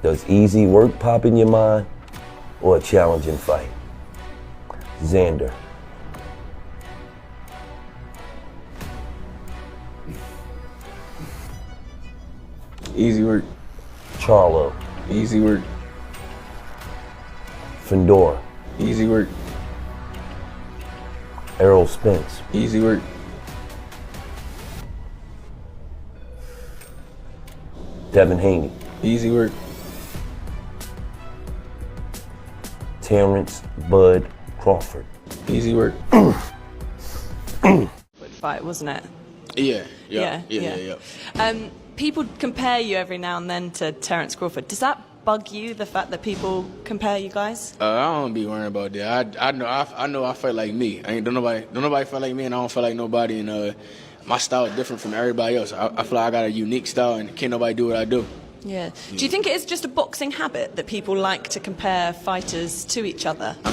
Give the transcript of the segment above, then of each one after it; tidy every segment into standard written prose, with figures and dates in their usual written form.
Does easy work pop in your mind or a challenging fight? Xander. Easy work. Charlo. Easy work. Fedora. Easy work. Errol Spence. Easy work. Devin Haney. Easy work. Terrence Bud Crawford. Easy work. Good fight, wasn't it? Yeah. People compare you every now and then to Terrence Crawford. Does that bug you, the fact that people compare you guys? I don't be worrying about that. I know I fight like me. Don't nobody fight like me, and I don't fight like nobody. And my style is different from everybody else. I feel like I got a unique style, and can't nobody do what I do. Yeah. Do you think it is just a boxing habit that people like to compare fighters to each other? I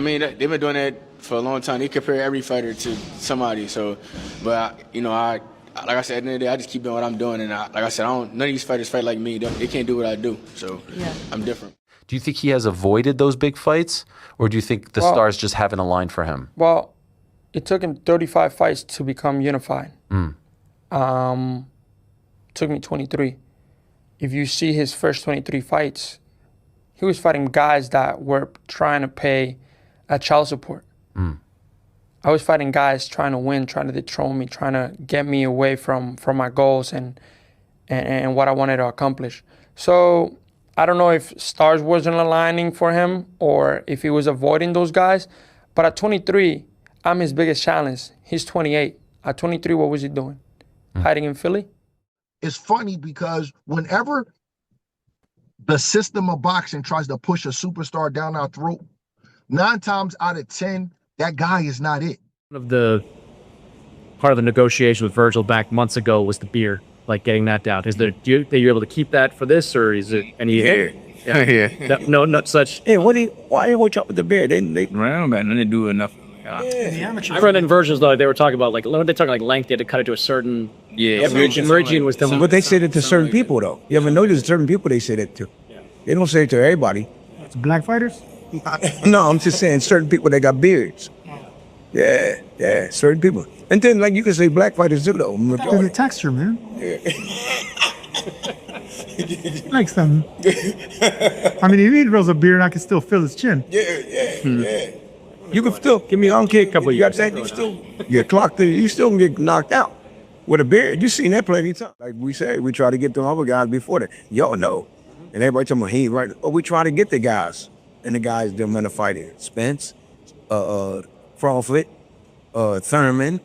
mean, they've been doing that for a long time. They compare every fighter to somebody. So, but like I said, at the end of the day, I just keep doing what I'm doing, and like I said, none of these fighters fight like me. They can't do what I do, so yeah. I'm different. Do you think he has avoided those big fights, or do you think the stars just haven't aligned for him? Well, it took him 35 fights to become unified. Took me 23. If you see his first 23 fights, he was fighting guys that were trying to pay child support. I was fighting guys trying to win, trying to dethrone me, trying to get me away from my goals and what I wanted to accomplish. So I don't know if stars wasn't aligning for him or if he was avoiding those guys. But at 23, I'm his biggest challenge. He's 28. At 23, what was he doing? Hiding in Philly? It's funny because whenever the system of boxing tries to push a superstar down our throat, 9 times out of 10, that guy is not it. One of the part of the negotiation with Virgil back months ago was the beer, like getting that down. Are you able to keep that for this, or is it any? Yeah. No, not such. Hey, why you watch out with the beer? They don't got nothing to do with nothing. I read in Virgil's though they were talking about like when they talk like length, they had to cut it to a certain. Merging was the. But they say that to certain people though. You ever notice certain people they say that to? Yeah. They don't say it to everybody. It's black fighters? No, I'm just saying certain people that got beards. Yeah, certain people. And then like you can say black fighters too though. Because the texture, man. Like something. I mean, if he grows a beard, I can still feel his chin. Yeah. You can still give me. I don't care. A couple. You got that? You still get clocked. You still can get knocked out with a beard. You seen that plenty of times. Like we said, we try to get them other guys before that. Y'all know, and everybody tell me he ain't right. Oh, we try to get the guys, and the guys them in the fighting. Spence, Crawford, Thurman,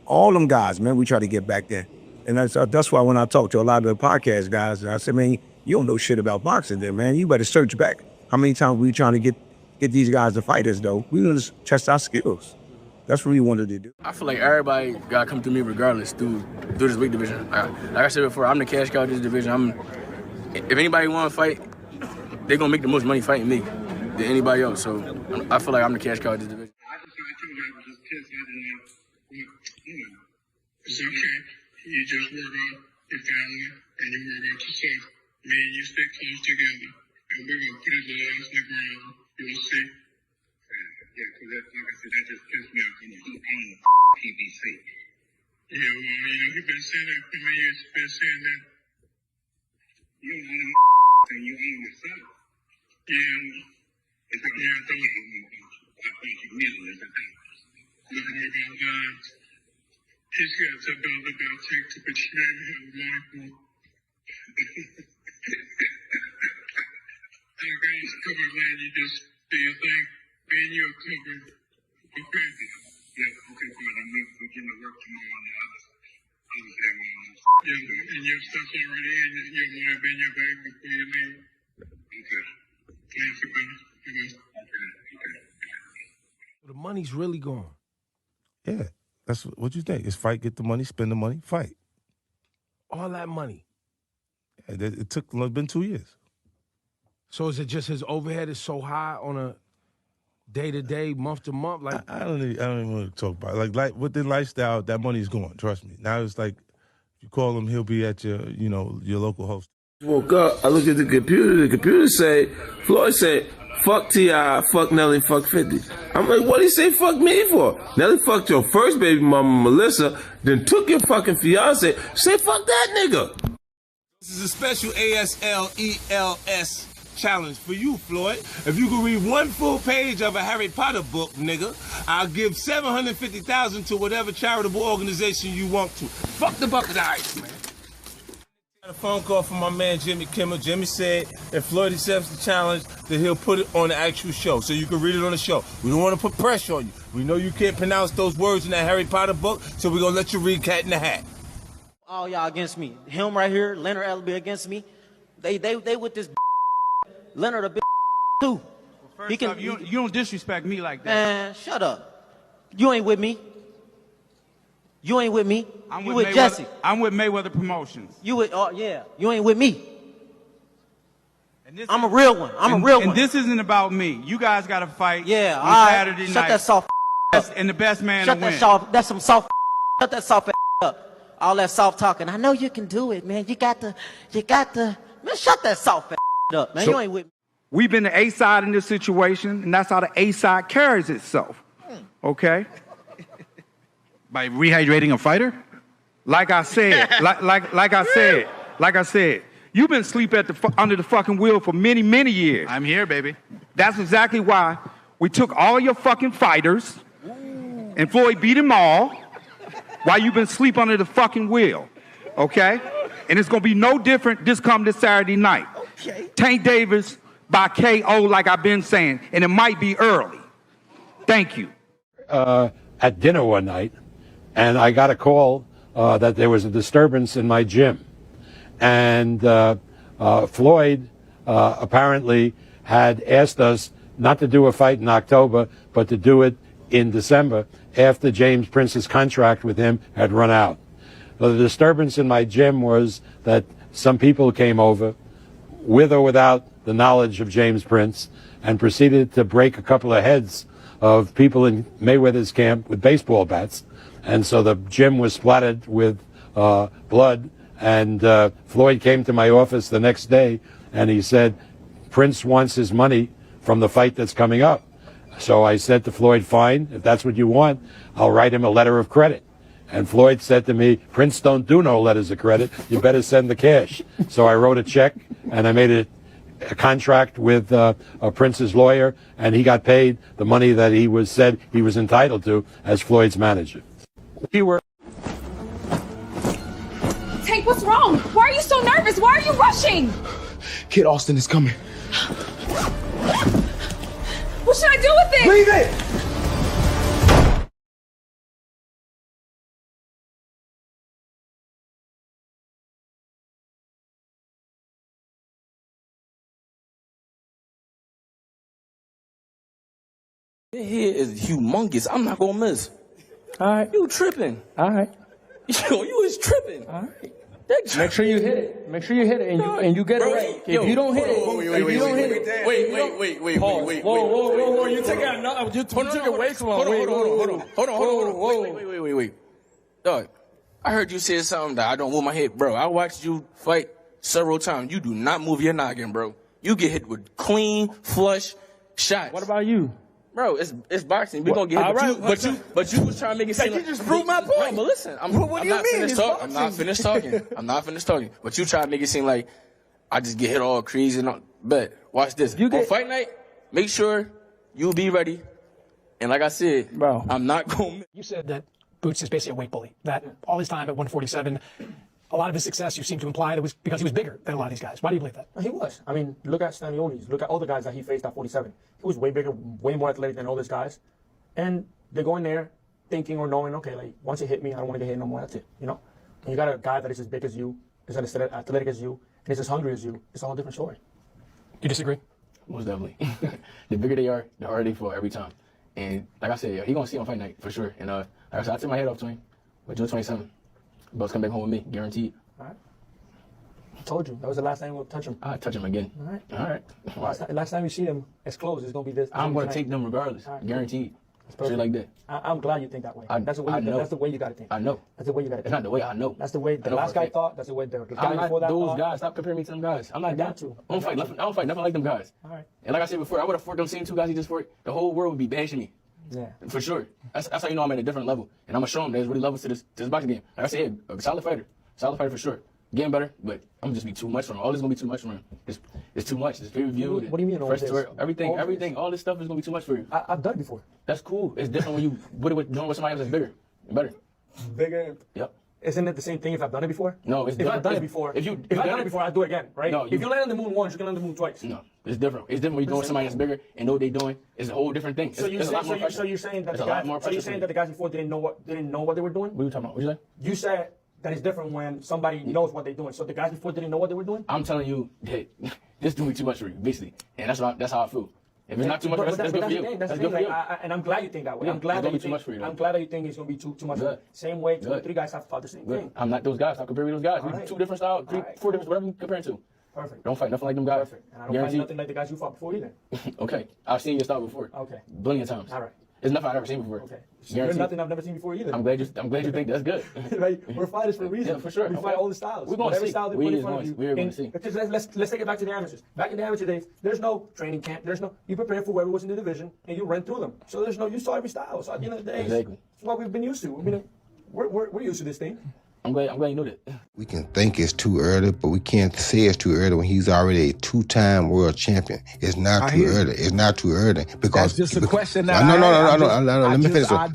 all them guys, man. We try to get back there, and that's why when I talk to a lot of the podcast guys, I say, man, you don't know shit about boxing, then, man. You better search back. How many times we trying to get these guys to fight us, though? We want to test our skills. That's what we wanted to do. I feel like everybody got to come through me regardless through this weight division. Like I said before, I'm the cash cow of this division. If anybody want to fight, they're going to make the most money fighting me than anybody else. So I feel like I'm the cash cow of this division. It's okay. You just work on your family and you work on yourself. Me and you stay close together. And we're going to put his ass in the ground. You'll see. Yeah, because like I said, that just pissed me off. You own PBC. Yeah, well, you've been saying that for many years. You've been saying that. You don't own and you own yourself. Yeah. It's like, I thought you million is a thing. Look about he's got something about take to betray him, Michael. I got us covered, man. You just do your thing. Man, you're covered. Okay. Yeah, okay, fine. I'm getting to work tomorrow on the other yeah, and your stuff's already in your mind, in your bag before you leave. Okay. Thank you, man. Okay. The money's really gone. Yeah. That's what you think. It's fight, get the money, spend the money, fight. All that money. Yeah, it's been 2 years. So is it just his overhead is so high on a day-to-day, month-to-month? Like I don't even want to talk about it. Like with the lifestyle, that money's gone, trust me. Now it's like, if you call him, he'll be at your local host. Woke up, I looked at the computer said, Floyd said, fuck T.I., fuck Nelly, fuck 50. I'm like, what did he say fuck me for? Nelly fucked your first baby mama, Melissa, then took your fucking fiance. Say fuck that nigga. This is a special ASLELS challenge for you, Floyd. If you can read one full page of a Harry Potter book, nigga, I'll give $750,000 to whatever charitable organization you want to. Fuck the bucket of ice, man. I got a phone call from my man Jimmy Kimmel. Jimmy said if Floyd accepts the challenge, that he'll put it on the actual show, so you can read it on the show. We don't want to put pressure on you. We know you can't pronounce those words in that Harry Potter book, so we're gonna let you read Cat in the Hat. All y'all against me. Him right here, Leonard Ellerbe against me. They with this Leonard a too. Well, first off, you don't disrespect me like that. Man, shut up. You ain't with me. You ain't with me. I'm you with Jesse. I'm with Mayweather Promotions. You with, oh yeah. You ain't with me. I'm a real one. I'm a real one. And this isn't about me. You guys got to fight. Yeah, on all Saturday right. night. Shut that soft up. And the best man Shut to that win. soft. That's some soft. Shut that soft up. All that soft talking. I know you can do it, man. You got to. Man, shut that soft up, man. So- You ain't with me. We've been the A side in this situation, and that's how the A side carries itself. Okay? By rehydrating a fighter? Like I said, like I said, you've been sleeping under the fucking wheel for many, many years. I'm here, baby. That's exactly why we took all your fucking fighters, and Floyd beat them all, while you've been sleep under the fucking wheel. Okay? And it's gonna be no different this Saturday night. Okay. Tank Davis by KO, like I've been saying, and it might be early. Thank you. At dinner one night, and I got a call that there was a disturbance in my gym. And Floyd apparently had asked us not to do a fight in October, but to do it in December after James Prince's contract with him had run out. The disturbance in my gym was that some people came over, with or without the knowledge of James Prince, and proceeded to break a couple of heads of people in Mayweather's camp with baseball bats. And so the gym was splattered with blood. And Floyd came to my office the next day, and he said, Prince wants his money from the fight that's coming up. So I said to Floyd, fine, if that's what you want, I'll write him a letter of credit. And Floyd said to me, Prince don't do no letters of credit. You better send the cash. So I wrote a check, and I made a contract with Prince's lawyer, and he got paid the money that he said he was entitled to as Floyd's manager. We were. Tank, what's wrong? Why are you so nervous? Why are you rushing? Kid Austin is coming. What should I do with it? Leave it! This here is humongous. I'm not gonna miss. All right. You tripping. All right. Yo, you is tripping. All right. Make sure you hit it. Make sure you hit it and you get it right. If you don't hit it, Wait. Whoa. You take it. You took it way too long. Hold on. Wait. Dog, I heard you say something that I don't move my head, bro. I watched you fight several times. You do not move your noggin, bro. You get hit with clean, flush shots. What about you? Bro, it's boxing. We gonna get hit, but you was trying to make it seem like you just proved my point. No, but listen, I'm not finished talking. But you try to make it seem like I just get hit all crazy and all. But watch this. On fight night, make sure you be ready. And like I said, bro, I'm not going. You said that Boots is basically a weight bully. That all his time at 147, a lot of his success, you seem to imply that was because he was bigger than a lot of these guys. Why do you believe that? He was. I mean, look at Stanionis. Look at all the guys that he faced at 47. He was way bigger, way more athletic than all these guys. And they go in there thinking or knowing, okay, like, once it hit me, I don't want to get hit no more. That's it, you know? And you got a guy that is as big as you, is as athletic as you, and is as hungry as you. It's a whole different story. You disagree? Most definitely. The bigger they are, the harder they fall every time. And like I said, he gonna see on fight night for sure. And like I said, I took my head off to him. But June 27th, Bill's come back home with me, guaranteed. All right. I told you. That was the last time we'll touch him. I'll touch him again. All right. Last time you see him, it's closed. It's going to be this. I'm going to take them regardless. Right. Guaranteed. Straight like that. I'm glad you think that way. That's the way. That's the way you got to think. I know. That's the way you got to think. It's not the way I know. That's the way the last guy thought. That's the way the guy before that those thought. guys. Stop comparing me to them guys. I'm not that. I don't fight nothing. I don't fight nothing like them guys. All right. And like I said before, I would have fought them same 2 guys he just fought. The whole world would be bashing me. Yeah. For sure. That's how you know I'm at a different level. And I'm gonna show them there's really levels to this boxing game. Like I said, a solid fighter for sure. Getting better, but I'm just be too much for him. All this is gonna be too much for him. It's too much. It's pay-per-view. What do you mean all fresh this? story, everything. All this stuff is gonna be too much for you. I've done it before. That's cool. It's different when you doing with somebody else that's bigger and better. Bigger. Yep. Isn't it the same thing if I've done it before? No, it's if I've done it before. If I've done it before, I'll do it again, right? No, if you land on the moon once, you can land on the moon twice. No, it's different. It's different when you're doing with somebody that's bigger and know what they're doing. It's a whole different thing. So you're saying that the guys before didn't know what they were doing? What are you talking about? What you say? You said that it's different when somebody knows what they're doing. So the guys before didn't know what they were doing? I'm telling you, hey, this is doing too much for you, basically, and that's how I feel. If it's not too much, that's good for you. That's good for you. And I'm glad you think that way. Yeah, I'm glad that you too much for you. I'm glad that you think it's gonna be too much. Same way, 2 or 3 guys have thought the same thing. I'm not those guys. Stop comparing me to those guys. All We right. 2 different styles, 3, 4 different, whatever you comparing to. Perfect. Don't fight nothing like them guys. Perfect. And I don't fight nothing like the guys you fought before either. Okay, I've seen your style before. Okay. Plenty of times. All right. It's nothing I've never seen before. Okay. Guaranteed. There's nothing I've never seen before either. I'm glad you think that's good. Right? We're fighters for a reason. Yeah, for sure. We fight all the styles. We're going to see. Style they put in front of you. We're going to see. Let's take it back to the amateurs. Back in the amateur days, there's no training camp. You prepare for whoever was in the division and you run through them. So you saw every style. So at the end of the day, exactly. It's what we've been used to. I mean, we're used to this thing. I'm glad you know that. We can think it's too early, but we can't say it's too early when he's already a 2-time world champion. It's not too early. It's not too early because that's just a question. That no. Let me finish. Let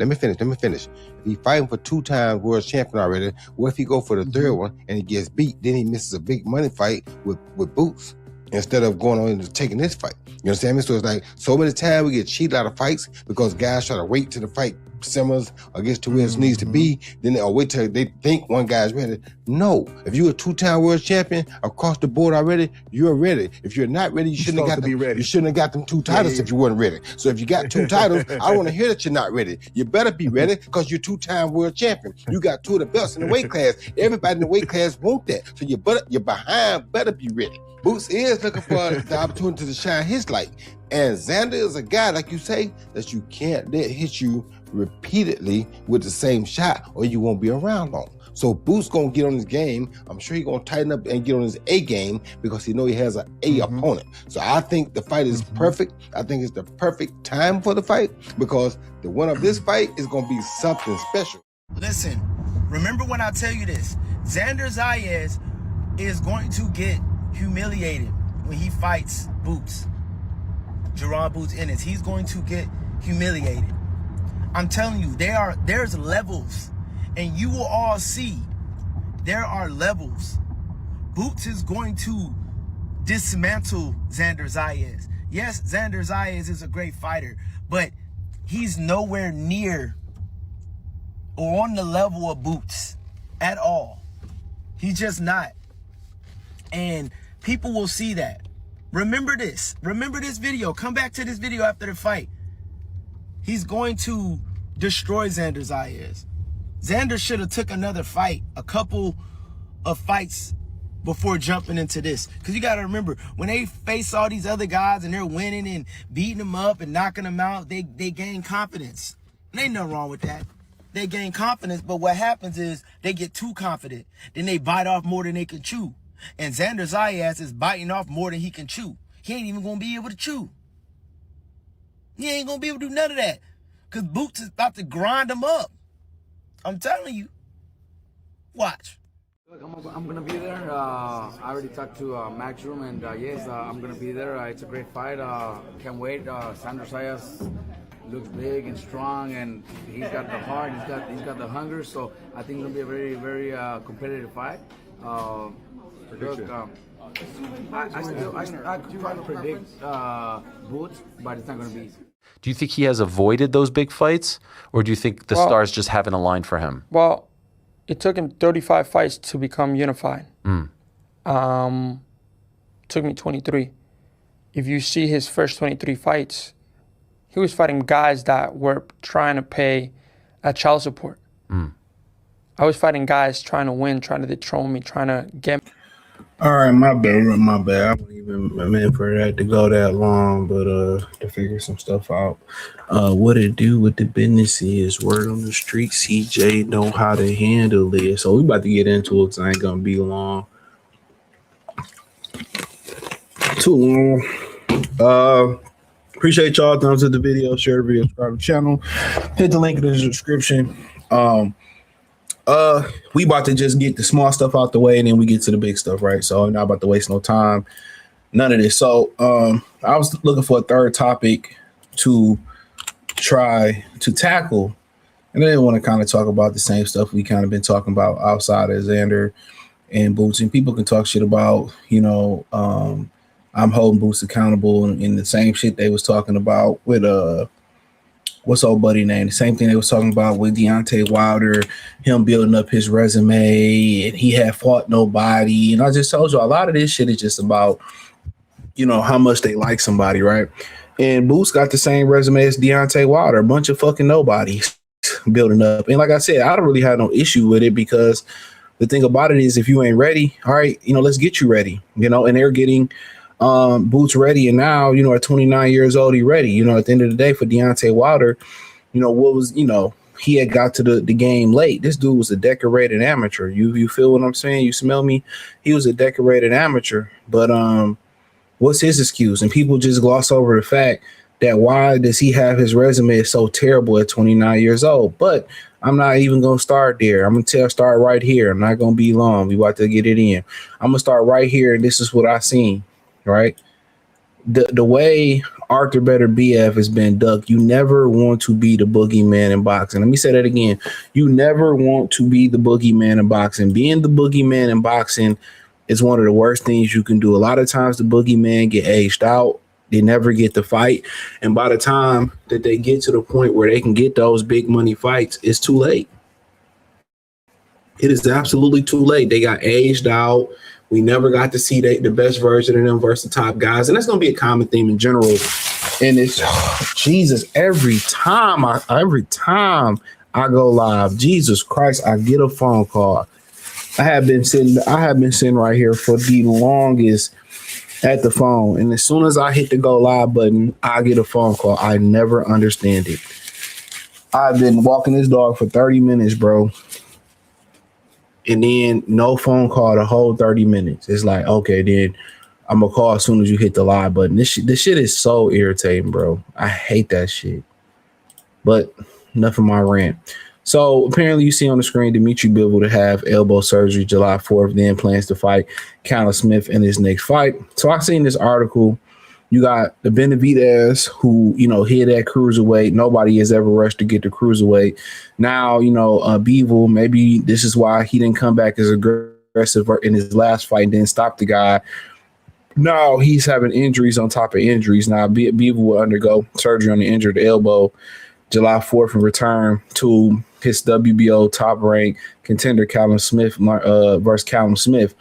me finish. If he's fighting for 2-time world champion already, what if he go for the 3rd one and he gets beat? Then he misses a big money fight with Boots instead of going on and taking this fight. You understand me? So it's like so many times we get cheated out of fights because guys try to wait till the fight simmers or gets to where it needs to be, then or wait till they think one guy's ready. No. If you're a 2-time world champion across the board already, you're ready. If you're not ready, you shouldn't have got them 2 titles if you weren't ready. So if you got 2 titles, I don't want to hear that you're not ready. You better be ready because you're 2-time world champion. You got 2 of the belts in the weight class. Everybody in the weight class want that. So your behind better be ready. Boots is looking for the opportunity to shine his light. And Xander is a guy, like you say, that you can't let hit you repeatedly with the same shot or you won't be around long. So Boots gonna get on his game. I'm sure he's gonna tighten up and get on his A game because he know he has an A opponent. So I think the fight is perfect. I think it's the perfect time for the fight because the winner of this fight is gonna be something special. Listen, remember when I tell you this, Xander Zayas is going to get humiliated when he fights Boots. Jaron Boots Ennis. He's going to get humiliated. I'm telling you, there's levels, and you will all see there are levels. Boots is going to dismantle Xander Zayas. Yes, Xander Zayas is a great fighter, but he's nowhere near or on the level of Boots at all. He's just not. And people will see that. Remember this. Remember this video. Come back to this video after the fight. He's going to destroy Xander Zayas. Xander should have took another fight, a couple of fights before jumping into this. Because you got to remember, when they face all these other guys and they're winning and beating them up and knocking them out, they gain confidence. And ain't nothing wrong with that. They gain confidence, but what happens is they get too confident. Then they bite off more than they can chew. And Xander Zayas is biting off more than he can chew. He ain't even going to be able to chew. He ain't going to be able to do none of that. Because Boots is about to grind him up. I'm telling you. Watch. Look, I'm going to be there. I already talked to Maxroom, and yes, I'm going to be there. It's a great fight. Can't wait. Xander Zayas looks big and strong, and he's got the heart. He's got the hunger. So I think it's going to be a very, very competitive fight. Look, I could probably predict Boots, but it's not going to be easy. Do you think he has avoided those big fights, or do you think the stars just haven't aligned for him? Well, it took him 35 fights to become unified. Took me 23. If you see his first 23 fights, he was fighting guys that were trying to pay a child support. I was fighting guys trying to win, trying to dethrone me, trying to get me. All right, my bad. I wasn't even meant for that to go that long, but to figure some stuff out. What it do with the business is word on the street. CJ know how to handle it, so we about to get into it. Cause I ain't gonna be long, too long. Appreciate y'all. Thumbs up the video, share the video, subscribe to the channel, hit the link in the description. We about to just get the small stuff out the way, and then we get to the big stuff, right? So I'm not about to waste no time. None of this. So I was looking for a third topic to try to tackle, and I didn't want to kind of talk about the same stuff we kind of been talking about outside of Xander and Boots. And people can talk shit about, I'm holding Boots accountable and the same shit they was talking about with what's old buddy name? The same thing they was talking about with Deontay Wilder, him building up his resume, and he had fought nobody. And I just told you a lot of this shit is just about, how much they like somebody, right? And Boots got the same resume as Deontay Wilder, a bunch of fucking nobodies building up. And like I said, I don't really have no issue with it because the thing about it is if you ain't ready, all right, let's get you ready, and they're getting Boots ready. And now, at 29 years old, he ready. At the end of the day for Deontay Wilder, what was, he had got to the game late. This dude was a decorated amateur. You feel what I'm saying? You smell me? He was a decorated amateur. But what's his excuse? And people just gloss over the fact that why does he have his resume so terrible at 29 years old? But I'm not even going to start there. I'm going to start right here. I'm not going to be long. We about to get it in. I'm going to start right here. And this is what I seen, right? The way Artur Beterbiev has been ducked, you never want to be the boogeyman in boxing. Let me say that again. You never want to be the boogeyman in boxing. Being the boogeyman in boxing is one of the worst things you can do. A lot of times the boogeyman get aged out. They never get the fight. And by the time that they get to the point where they can get those big money fights, it's too late. It is absolutely too late. They got aged out. We never got to see the best version of them versus the top guys. And that's going to be a common theme in general. And it's, Jesus, every time I go live, Jesus Christ, I get a phone call. I have been sitting right here for the longest at the phone. And as soon as I hit the go live button, I get a phone call. I never understand it. I've been walking this dog for 30 minutes, bro. And then no phone call the whole 30 minutes. It's like, okay, then I'm going to call as soon as you hit the live button. This shit is so irritating, bro. I hate that shit. But enough of my rant. So apparently you see on the screen Dimitri Bivol to have elbow surgery July 4th, then plans to fight Callum Smith in his next fight. So I seen this article. You got the Benavidez who, hit at cruiserweight. Nobody has ever rushed to get to cruiserweight. Now, Bivol, maybe this is why he didn't come back as aggressive in his last fight and didn't stop the guy. Now he's having injuries on top of injuries. Now Bivol will undergo surgery on the injured elbow July 4th and return to his WBO top rank contender Callum Smith versus Callum Smith.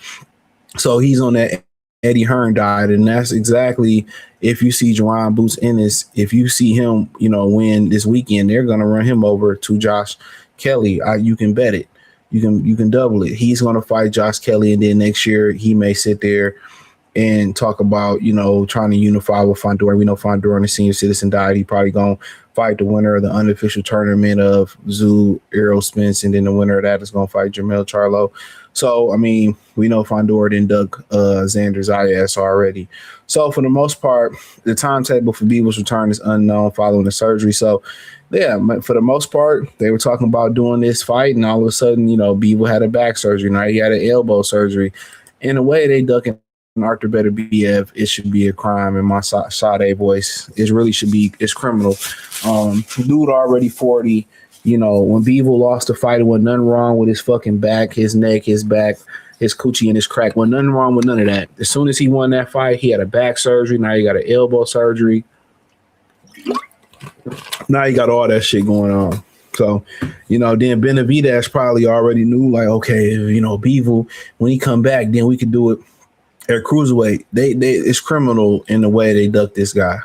So he's on that Eddie Hearn died, and that's exactly if you see Jaron Boots Ennis, if you see him, win this weekend, they're gonna run him over to Josh Kelly. You can bet it. You can double it. He's gonna fight Josh Kelly, and then next year he may sit there and talk about, trying to unify with Fondor. We know Fondor on the senior citizen died. He probably gonna fight the winner of the unofficial tournament of Zoo, Errol Spence, and then the winner of that is gonna fight Jermell Charlo. So, I mean, we know Fondor didn't duck Xander Zayas already. So, for the most part, the timetable for Bivol's return is unknown following the surgery. So, yeah, for the most part, they were talking about doing this fight, and all of a sudden, Bivol had a back surgery. Now he had an elbow surgery. In a way, they ducking Artur Beterbiev. It should be a crime in my Sade voice. It really should be. It's criminal. Dude already 40. When Bivol lost the fight, there wasn't nothing wrong with his fucking back, his neck, his back, his coochie, and his crack. Wasn't nothing wrong with none of that. As soon as he won that fight, he had a back surgery. Now he got an elbow surgery. Now he got all that shit going on. So, then Benavidez probably already knew, like, okay, Bivol, when he come back, then we could do it at cruiserweight. It's criminal in the way they duck this guy.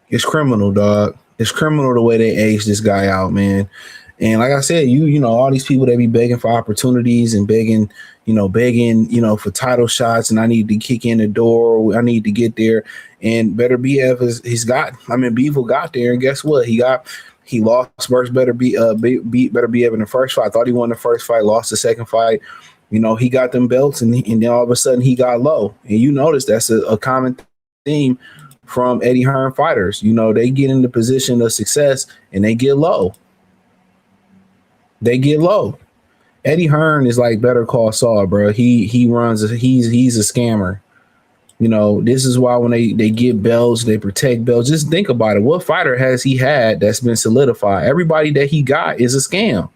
It's criminal, dog. It's criminal the way they age this guy out, man. And like I said, you know, all these people that be begging for opportunities and begging, for title shots, and I need to kick in the door, I need to get there. And Beterbiev Bivol got there, and guess what? He lost versus beat Beterbiev in the first fight. I thought he won the first fight, lost the second fight. You know, he got them belts, and then all of a sudden he got low. And you notice that's a common theme from Eddie Hearn fighters. You know, they get in the position of success and they get low. Eddie Hearn is like Better Call Saul, bro. He's a scammer. You know, this is why when they get belts, they protect belts. Just think about it. What fighter has he had that's been solidified? Everybody that he got is a scam.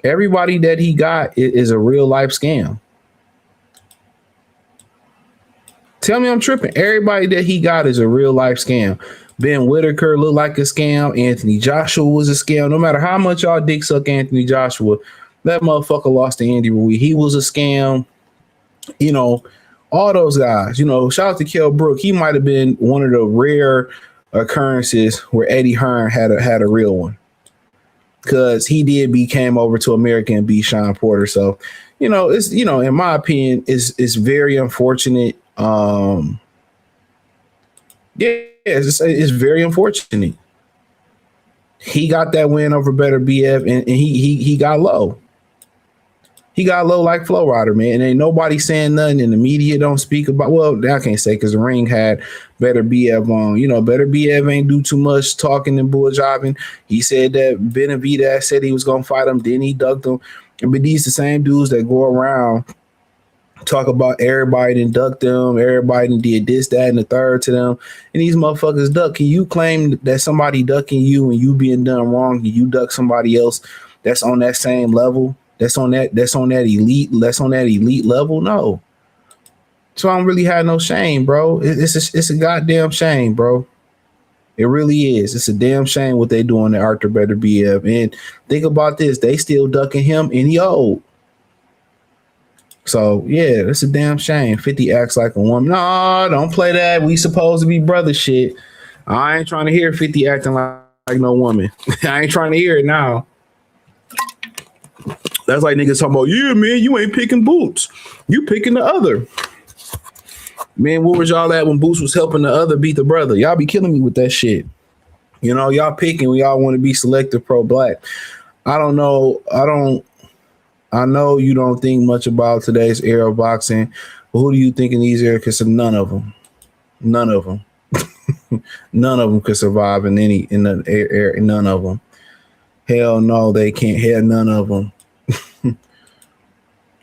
Everybody that he got is a real life scam. Tell me I'm tripping. Everybody that he got is a real life scam. Ben Whitaker looked like a scam. Anthony Joshua was a scam. No matter how much y'all dick suck Anthony Joshua, that motherfucker lost to Andy Ruiz. He was a scam. You know, all those guys. You know, shout out to Kell Brook. He might have been one of the rare occurrences where Eddie Hearn had a real one. Because he came over to America and beat Sean Porter. So, you know, it's, you know, in my opinion, it's very unfortunate. It's very unfortunate. He got that win over Beterbiev, and he got low. He got low like Flow Rider, man. And ain't nobody saying nothing, and the media don't speak about. Well, I can't say because the ring had Beterbiev on. You know, Beterbiev ain't do too much talking and bull jiving. He said that Benavidez said he was gonna fight him, then he ducked him. But these the same dudes that go around talk about everybody done ducked them, everybody done did this, that, and the third to them, and these motherfuckers duck. Can you claim that somebody ducking you and you being done wrong, and you duck somebody else that's on that same level, that's on that elite level? No. So I don't really have no shame, bro. It's a goddamn shame, bro. It really is. It's a damn shame what they doing to Artur Beterbiev. And think about this, they still ducking him, and he old. So, yeah, that's a damn shame. 50 acts like a woman. No, don't play that. We supposed to be brother shit. I ain't trying to hear 50 acting like no woman. I ain't trying to hear it now. That's like niggas talking about, yeah, man, you ain't picking Boots. You picking the other. Man, where was y'all at when Boots was helping the other beat the brother? Y'all be killing me with that shit. You know, y'all picking. We all want to be selective pro-black. I don't know. I know you don't think much about today's era of boxing, but who do you think in these eras? Because none of them. None of them could survive in the era. None of them. Hell no, they can't. Hell, none of them.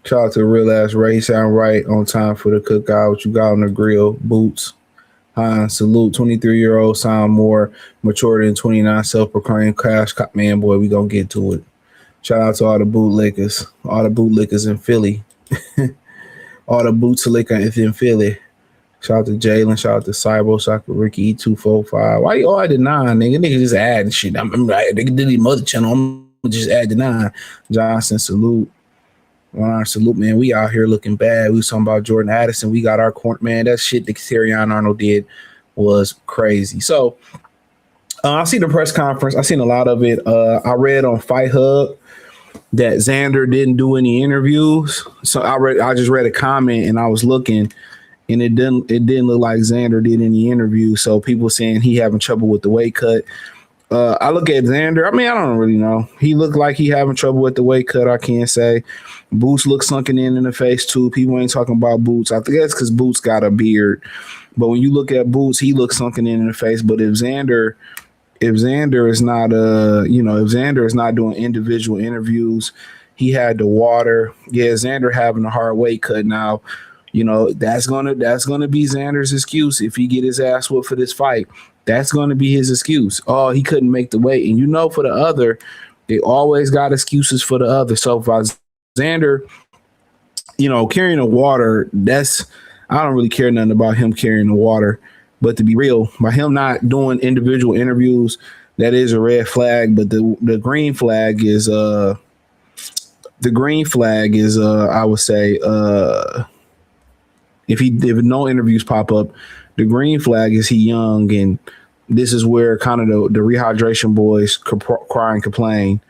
Shout out to Real Ass Ray. He sound right on time for the cookout. What you got on the grill? Boots. Hi, salute. 23-year-old sound more mature than 29 self-proclaimed cash cop. Man, boy, we gonna get to it. Shout out to all the bootlickers in Philly. All the bootlickers in Philly. Shout out to Jalen. Shout out to Cybo. Shout out to Ricky E245. Why you all at the 9, nigga? Nigga just adding shit. They did the mother channel. I'm just add the 9. Johnson, salute. Salute, man. We out here looking bad. We was talking about Jordan Addison. We got our corner, man. That shit that Terrion Arnold did was crazy. So I see the press conference. I seen a lot of it. I read on Fight Hub that Xander didn't do any interviews. So I just read a comment and I was looking, and it didn't look like Xander did any interviews. So people saying he having trouble with the weight cut. I look at Xander. I mean, I don't really know. He looked like he having trouble with the weight cut. I can't say. Boots look sunken in the face too. People ain't talking about Boots. I think that's because Boots got a beard. But when you look at Boots, he looks sunken in the face. But if Xander is not if Xander is not doing individual interviews, he had the water. Yeah, Xander having a hard weight cut now. You know, that's gonna be Xander's excuse if he get his ass whooped for this fight. That's gonna be his excuse. Oh, he couldn't make the weight. And you know, for the other, they always got excuses for the other. So if Xander, carrying the water, I don't really care nothing about him carrying the water. But to be real, by him not doing individual interviews, that is a red flag. But the green flag is I would say if no interviews pop up, the green flag is he young and this is where kind of the rehydration boys cry and complain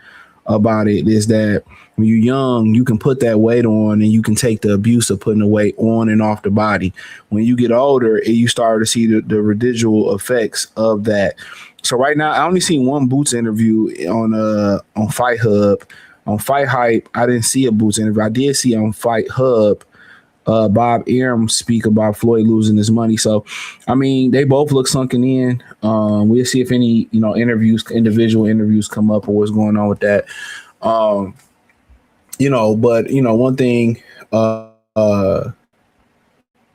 about it, is that when you're young, you can put that weight on and you can take the abuse of putting the weight on and off the body. When you get older, you start to see the residual effects of that. So right now, I only seen one Boots interview on Fight Hub. On Fight Hype, I didn't see a Boots interview. I did see on Fight Hub Bob Arum speak about Floyd losing his money. So, I mean, they both look sunken in. We'll see if any, individual interviews come up or what's going on with that. One thing,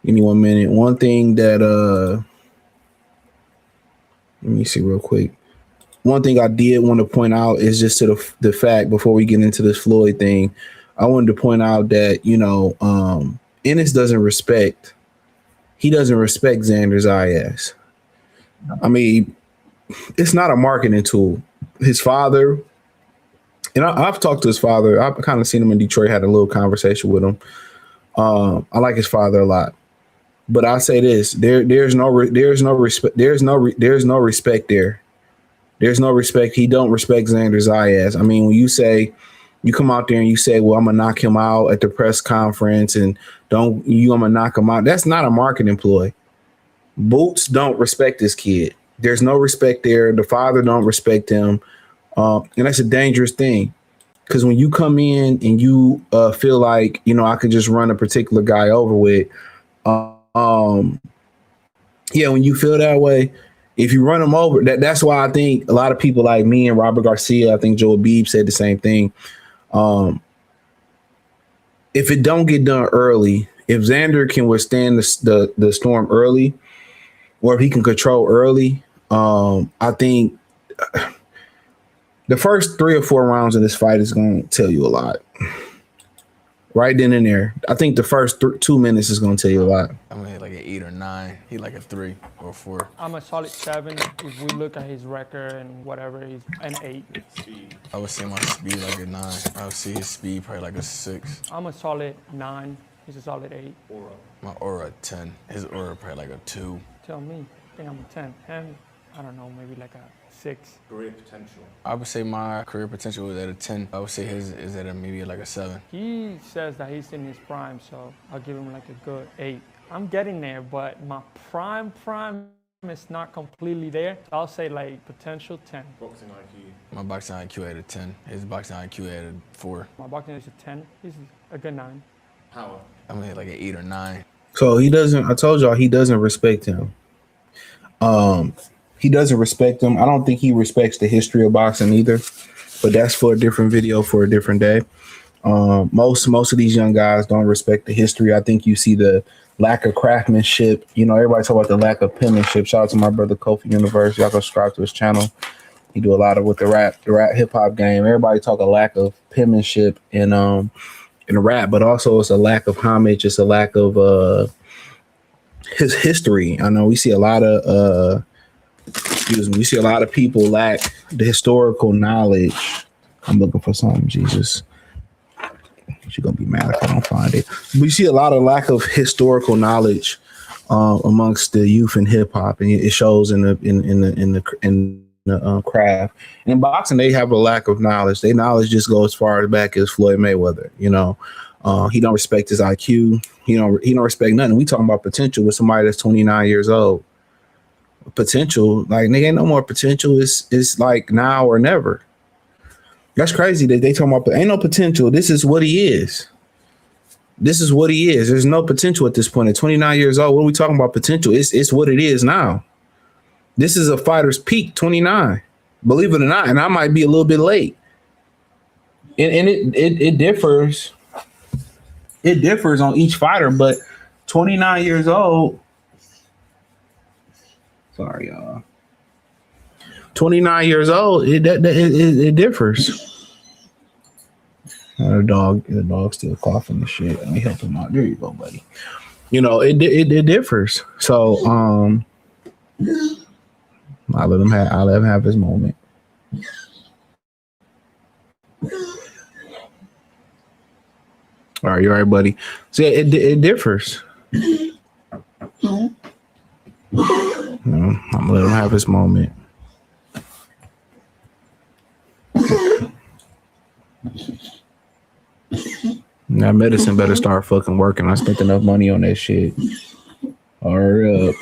give me 1 minute. One thing that, let me see real quick. One thing I did want to point out is just to the fact, before we get into this Floyd thing, I wanted to point out that, Ennis doesn't respect Xander Zayas. I mean, it's not a marketing tool. His father, and I've talked to his father. I've kind of seen him in Detroit, had a little conversation with him. I like his father a lot. But I say this: there's no respect there. There's no respect. He don't respect Xander Zayas. I mean, when you come out there and you say, well, I'm gonna knock him out at the press conference, and I'm gonna knock him out. That's not a marketing ploy. Boots don't respect this kid. There's no respect there. The father don't respect him, and that's a dangerous thing. Because when you come in and you feel like I could just run a particular guy over with. When you feel that way, if you run them over, that's why I think a lot of people like me and Robert Garcia, I think Joe Beeb said the same thing. If it don't get done early, if Xander can withstand the storm early, or if he can control early, I think the first 3 or 4 rounds of this fight is going to tell you a lot. Right then and there. I think the first 2 minutes is going to tell you a lot. I mean, like an 8 or 9. He like a 3 or 4. I'm a solid 7. If we look at his record and whatever, he's an 8. I would say my speed like a 9. I would see his speed probably like a 6. I'm a solid 9. He's a solid 8. My aura a 10. His aura probably like a 2. Tell me. I think I'm a 10. Him, I don't know, maybe like a 6. Career potential. I would say my career potential is at a 10. I would say his is at maybe like a 7. He says that he's in his prime, so I'll give him like a good 8. I'm getting there, but my prime is not completely there. I'll say like potential 10. Boxing IQ. My boxing IQ at a 10. His boxing IQ at a 4. My boxing is a 10. He's a good 9. Power. I mean, like an 8 or 9. So I told y'all he doesn't respect him. He doesn't respect him. I don't think he respects the history of boxing either, but that's for a different video for a different day. Most of these young guys don't respect the history. I think you see the lack of craftsmanship. Everybody talk about the lack of penmanship. Shout out to my brother Kofi Universe. Y'all go subscribe to his channel. He do a lot of with the rap hip hop game. Everybody talk a lack of penmanship in rap, but also it's a lack of homage. It's a lack of his history. I know we see a lot of we see a lot of people lack the historical knowledge. I'm looking for something, Jesus. She's gonna be mad if I don't find it. We see a lot of lack of historical knowledge amongst the youth in hip hop, and it shows in the craft. And in boxing, they have a lack of knowledge. Their knowledge just goes as far back as Floyd Mayweather. He don't respect his IQ. He don't respect nothing. We talking about potential with somebody that's 29 years old. Potential, like nigga, ain't no more potential. It's like now or never. That's crazy that they talking about ain't no potential. This is what he is. This is what he is. There's no potential at this point. At 29 years old, what are we talking about potential? It's what it is now. This is a fighter's peak, 29. Believe it or not, and I might be a little bit late. And it differs. It differs on each fighter, but 29 years old. Sorry, y'all. 29 years old, it differs. The dog still coughing and shit. Let me help him out. There you go, buddy. It differs. So I'll let him have his moment. All right, you all right, buddy? So it differs. I'm gonna let him have his moment. That medicine better start fucking working. I spent enough money on that shit. Hurry up,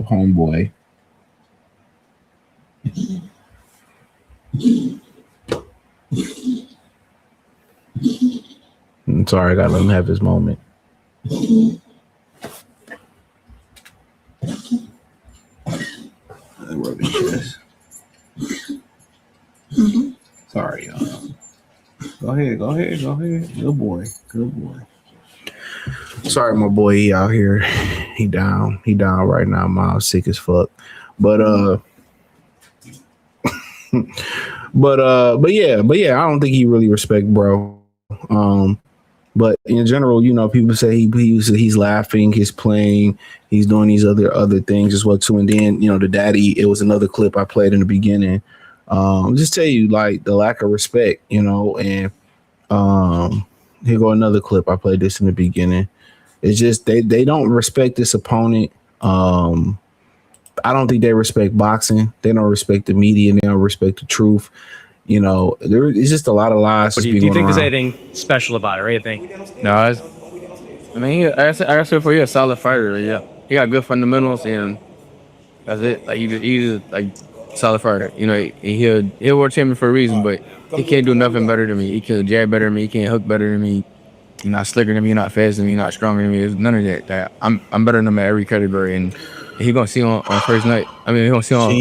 homeboy. I'm sorry, I gotta let him have his moment. Sorry, y'all. Go ahead. Good boy. Sorry, my boy, he out here. He down right now. I'm sick as fuck. But yeah, I don't think he really respect bro. But in general, you know, people say he's laughing, he's playing, he's doing these other things as well too. And then, you know, the daddy, it was another clip I played in the beginning. Just tell you like the lack of respect, you know, and here go another clip. I played this in the beginning. It's just they don't respect this opponent. I don't think they respect boxing. They don't respect the media. They don't respect the truth. You know, there is just a lot of lies. But do you think there's anything special about it or anything? No, I mean, I said before, he's a solid fighter. Yeah, he got good fundamentals, and that's it. Like he's like solid fighter. You know, he'll world champion for a reason, but he can't do nothing better than me. He can't jab better than me. He can't hook better than me. You're not slicker than me. You're not faster than me. You're not stronger than me. There's none of that. I'm better than him at every category, and he gonna see on first night. I mean, he gonna see on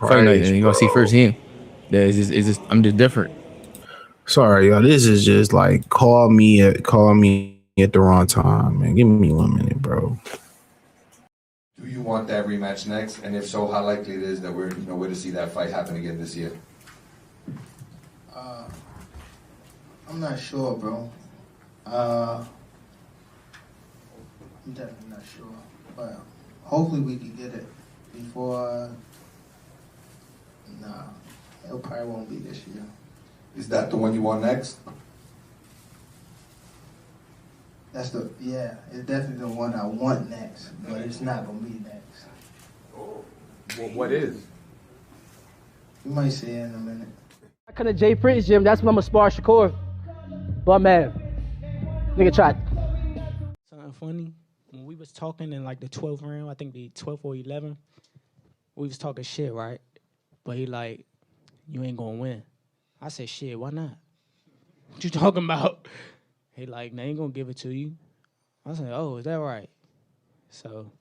fight night, and he gonna see firsthand. Yeah, it's just I'm just different. Sorry, y'all. This is just like call me at the wrong time, man. Give me 1 minute, bro. Do you want that rematch next? And if so, how likely it is that we're to see that fight happen again this year? I'm not sure, bro. I'm definitely not sure, but hopefully we can get it before. Nah, it probably won't be this year. Is that the one you want next? It's definitely the one I want next, but it's not gonna be next. Well, what is? You might see it in a minute. I come to Jay Prince gym, that's when I'm gonna spar Shakur. But man, nigga tried. Something funny, when we was talking in like the 12th round, I think the 12th or 11th, we was talking shit, right? But he like, you ain't gonna win. I said, shit, why not? What you talking about? He like, they ain't gonna give it to you. I said, oh, is that right? So,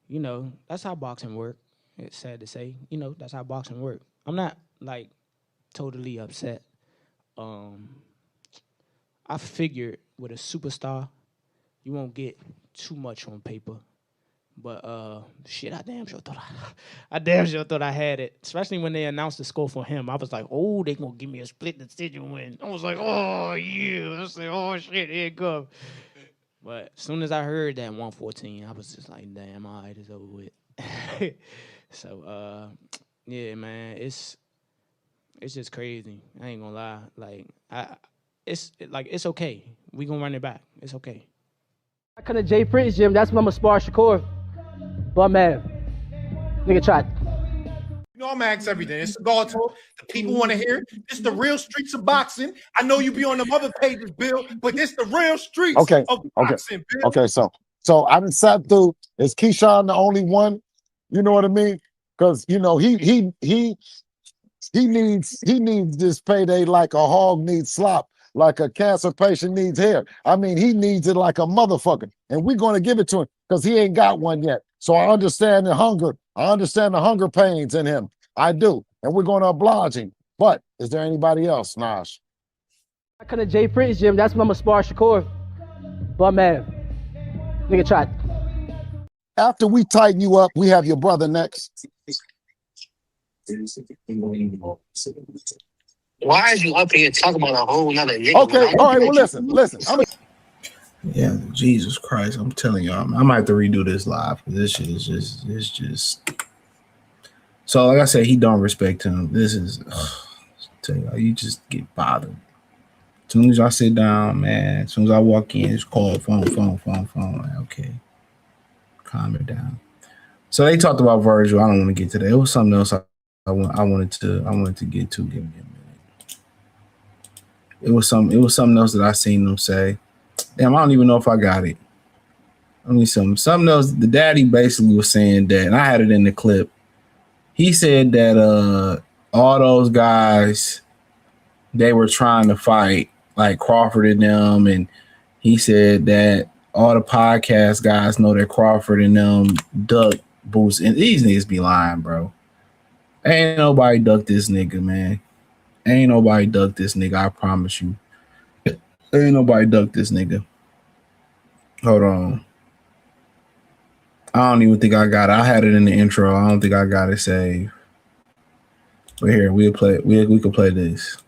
you know, that's how boxing work. It's sad to say, you know, that's how boxing work. I'm not like totally upset. I figured with a superstar, you won't get too much on paper. But shit, I damn sure thought I had it. Especially when they announced the score for him. I was like, oh, they gonna give me a split decision win. I was like, oh yeah. I said, oh shit, here it comes. But as soon as I heard that 114, I was just like, damn, all right, it's over with. So yeah, man, it's just crazy. I ain't gonna lie. Like it's okay. We gonna run it back. It's okay. I come to Jay Prince gym, that's when I'm gonna spar Shakur. But man, nigga tried. You know I'm asked everything. It's the guard talk. The people want to hear it. This is the real streets of boxing. I know you be on them other pages, Bill, but this the real streets of boxing, Bill. Okay, so I done sat through. Is Keyshawn the only one? You know what I mean? Because you know he needs this payday like a hog needs slop, like a cancer patient needs hair. I mean, he needs it like a motherfucker, and we're gonna give it to him because he ain't got one yet. So I understand the hunger. I understand the hunger pains in him. I do, and we're gonna oblige him. But is there anybody else, Nash? I come to Jay Prince gym, that's when I'm gonna spar Shakur. But man, nigga tried. After we tighten you up, we have your brother next. Why is you up here talking about a whole nother nigga? Okay, all right, well, listen. Yeah, Jesus Christ. I'm telling you, I might have to redo this live. This shit is just. So, like I said, he don't respect him. This is, tell you just get bothered. As soon as I sit down, man, as soon as I walk in, it's called phone. Like, okay, calm it down. So they talked about Virgil. I don't want to get to that. It was something else I wanted to get to. Give me a minute. It was something else that I seen them say. Damn, I don't even know if I got it. Let me see something else. The daddy basically was saying that, and I had it in the clip. He said that all those guys, they were trying to fight like Crawford and them, and he said that all the podcast guys know that Crawford and them duck Boots, and these niggas be lying, bro. Ain't nobody duck this nigga, man. Ain't nobody duck this nigga. I promise you. Ain't nobody duck this nigga. Hold on. I don't even think I got it. I had it in the intro. I don't think I got it saved. But here, we'll play. We can play this.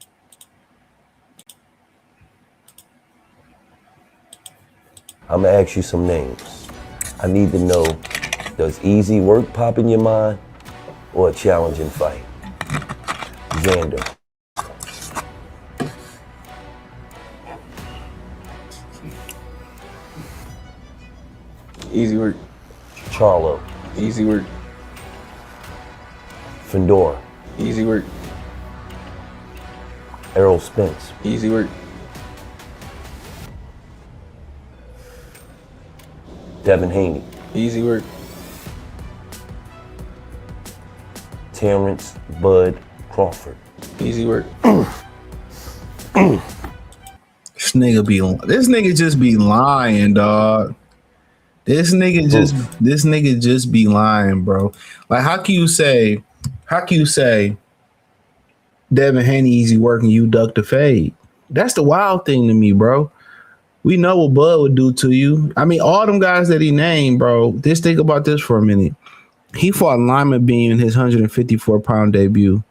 I'm gonna ask you some names. I need to know, does easy work pop in your mind or a challenging fight? Xander. Easy work. Charlo. Easy work. Fedor. Easy work. Errol Spence. Easy work. Devin Haney. Easy work. Terrence Bud Crawford. Easy work. This nigga just be lying, dog. This nigga just be lying, bro. Like, how can you say Devin Haney easy work and you duck the fade? That's the wild thing to me, bro. We know what Bud would do to you. I mean, all them guys that he named, bro. Just think about this for a minute. He fought Lima Beam in his 154-pound debut.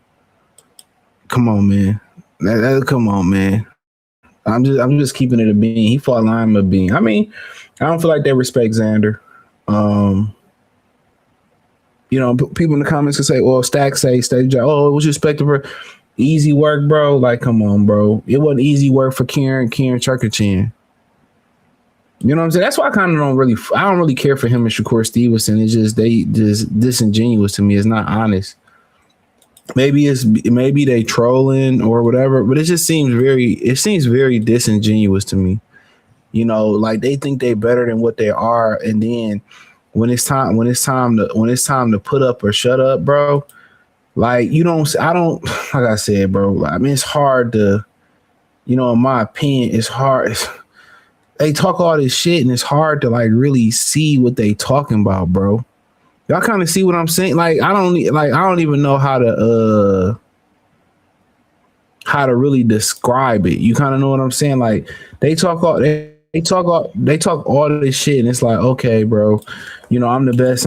Come on, man. Come on, man. I'm just keeping it a bean. He fought Lima Beam. I mean, I don't feel like they respect Xander. People in the comments can say, well, Stack say, oh, it was respected for easy work, bro. Like, come on, bro. It wasn't easy work for Kieran Churkachin. You know what I'm saying? That's why I kind of don't really care for him and Shakur Stevenson. It's just they just disingenuous to me. It's not honest. Maybe they trolling or whatever, but it just seems very disingenuous to me. You know, like they think they better than what they are, and then when it's time to put up or shut up, bro. Like like I said, bro. I mean, it's hard to, in my opinion, it's hard. They talk all this shit, and it's hard to like really see what they talking about, bro. Y'all kind of see what I'm saying? Like I don't even know how to really describe it. You kind of know what I'm saying? Like they talk all this shit, and it's like, okay, bro, I'm the best,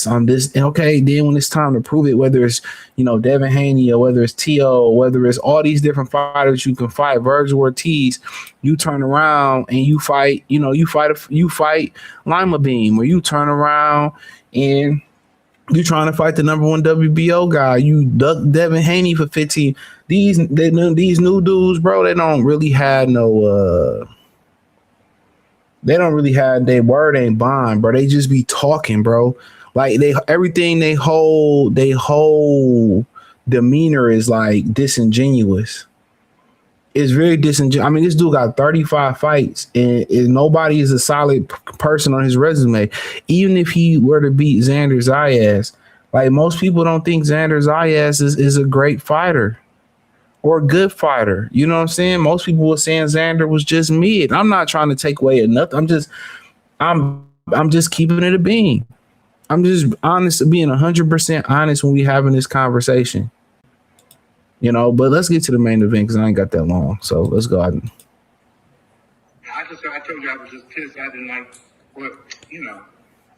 I'm this. And okay, then when it's time to prove it, whether it's Devin Haney or whether it's T.O. or whether it's all these different fighters you can fight, Virgil Ortiz, you turn around and you fight Lima Beam, or you turn around and you trying to fight the number one WBO guy. You duck Devin Haney for 15. These new dudes, bro, they don't really have no their word ain't bond, bro. They just be talking, bro. Like they whole demeanor is like disingenuous. It's very disingenuous. I mean, this dude got 35 fights, and nobody is a solid person on his resume. Even if he were to beat Xander Zayas, like most people don't think Xander Zayas is a great fighter or a good fighter. You know what I'm saying? Most people were saying Xander was just mid. I'm not trying to take away nothing. I'm just keeping it a bean. I'm just being 100% honest when we having this conversation. But let's get to the main event because I ain't got that long. So let's go ahead. I told you I was just pissed. I didn't like what,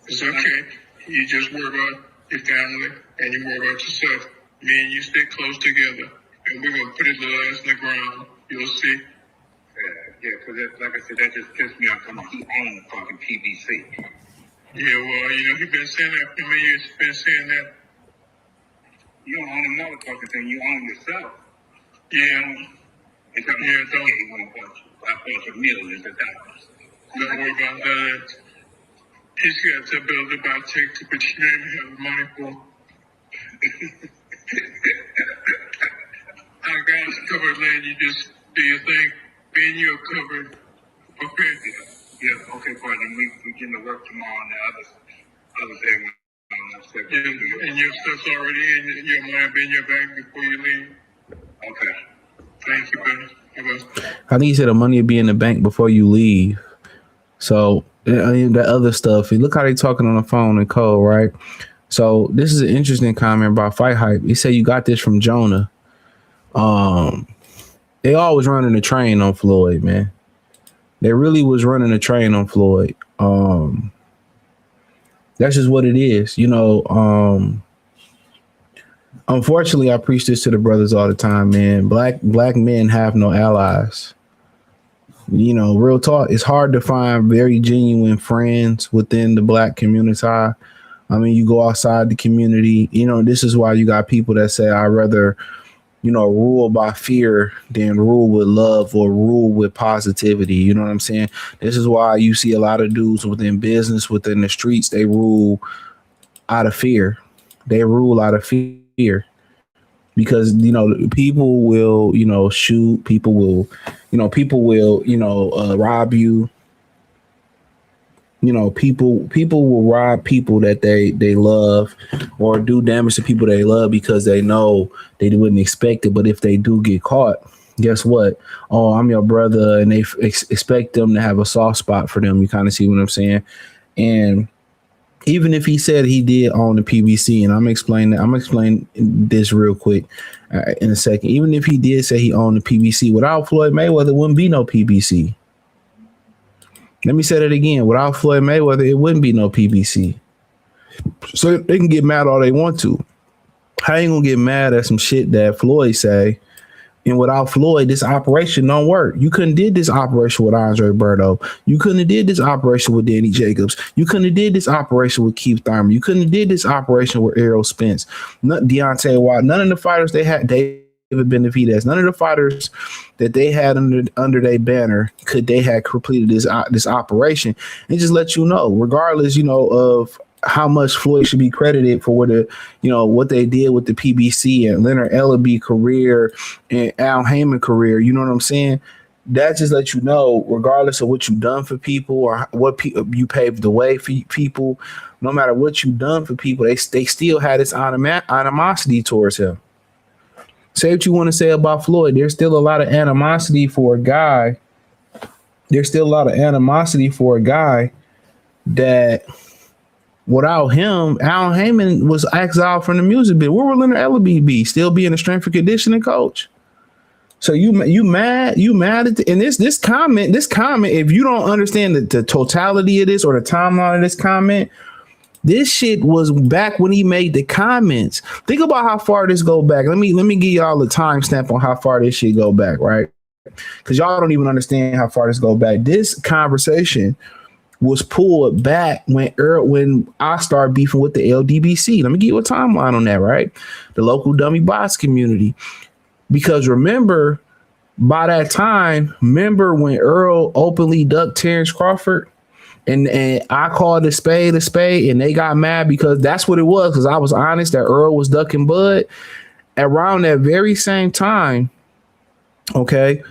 It's okay. You just worry about your family and you worry about yourself. Me and you stay close together, and we're going to put his little ass in the ground. You'll see. Yeah, because like I said, that just pissed me off. Come on, he owned the fucking PBC. Yeah, well, he been saying that for many years. He's been saying that. You don't own another fucking thing. You own yourself. Yeah. It's a bunch of millions of dollars. Don't worry about that. He's got to build about take to but you didn't have the money for. I got us covered, man. You just do your thing. Me and you are covered. Okay. Yeah, okay, partner. We get to work tomorrow on the other thing. Yeah, and your stuff's already in your money be in your bag before you leave. Okay. Thank you, brother. I think he said the money will be in the bank before you leave. So the other stuff, look how they talking on the phone in code, right? So this is an interesting comment about Fight Hype. He said you got this from Jonah. They always running a train on Floyd, man. They really was running a train on Floyd. That's just what it is, you know. Unfortunately, I preach this to the brothers all the time, man. Black men have no allies. You know, real talk. It's hard to find very genuine friends within the black community. I mean, you go outside the community, you know, this is why you got people that say, I'd rather, you know, rule by fear than rule with love or rule with positivity. You know what I'm saying? This is why you see a lot of dudes within business, within the streets, they rule out of fear. They rule out of fear because, you know, people will, you know, shoot, people will, rob you. You know, people will rob people that they love or do damage to people they love because they know they wouldn't expect it. But if they do get caught, guess what? Oh, I'm your brother, and they expect them to have a soft spot for them. You kind of see what I'm saying? And even if he said he did own the PBC, and I'm explaining this real quick in a second. Even if he did say he owned the PBC, without Floyd Mayweather, there wouldn't be no PBC. Let me say that again. Without Floyd Mayweather, it wouldn't be no PBC. So they can get mad all they want to. I ain't gonna get mad at some shit that Floyd say. And without Floyd, this operation don't work. You couldn't did this operation with Andre Berto. You couldn't have did this operation with Danny Jacobs. You couldn't have did this operation with Keith Thurman. You couldn't have did this operation with Errol Spence. Deontay Wilder. None of the fighters they had, David Benavidez. None of the fighters that they had under their banner could they have completed this operation. And just let you know, regardless, you know, of how much Floyd should be credited for what they did with the PBC and Leonard Ellerbe career and Al Haymon career. You know what I'm saying? That just let you know, regardless of what you've done for people or what you paved the way for people, no matter what you've done for people, they still had this animosity towards him. Say what you want to say about Floyd. There's still a lot of animosity for a guy. There's still a lot of animosity for a guy that without him, Al Haymon was exiled from the music bit. Where would Leonard Ellerbe be? Still being a strength and conditioning coach. So you mad at this comment, if you don't understand the totality of this or the timeline of this comment, this shit was back when he made the comments. Think about how far this go back. Let me give y'all a timestamp on how far this shit go back, right? Because y'all don't even understand how far this go back. This conversation was pulled back when I started beefing with the LDBC. Let me give you a timeline on that, right? The local dummy bots community. Because remember, by that time, when Earl openly ducked Terrence Crawford? And I called a spade, and they got mad because that's what it was. Because I was honest that Earl was ducking Bud. Around that very same time, okay,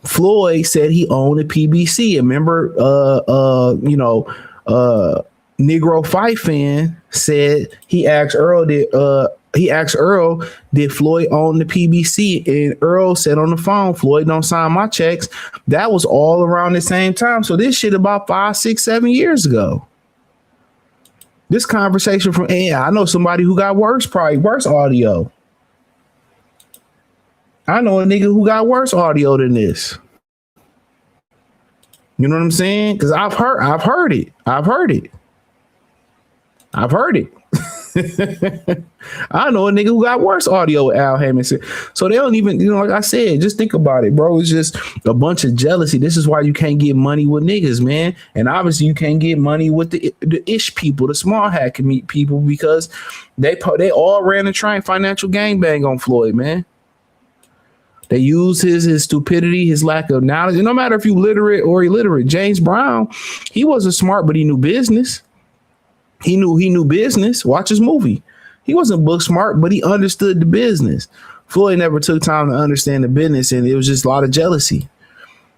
Floyd said he owned a PBC. And remember, Negro Fight Fan said he asked Earl did Floyd own the PBC? And Earl said on the phone, Floyd don't sign my checks. That was all around the same time. So this shit about 5, 6, 7 years ago. This conversation I know somebody who got worse audio. I know a nigga who got worse audio than this. You know what I'm saying? Because I've heard it. I know a nigga who got worse audio with Al Haymon. So they don't even, like I said, just think about it, bro. It's just a bunch of jealousy. This is why you can't get money with niggas, man. And obviously you can't get money with the ish people, the small hat can meet people, because they all ran a train financial gangbang on Floyd, man. They use his stupidity, his lack of knowledge. And no matter if you literate or illiterate, James Brown, he wasn't smart, but he knew business. He knew business. Watch his movie. He wasn't book smart, but he understood the business. Floyd never took time to understand the business, and it was just a lot of jealousy.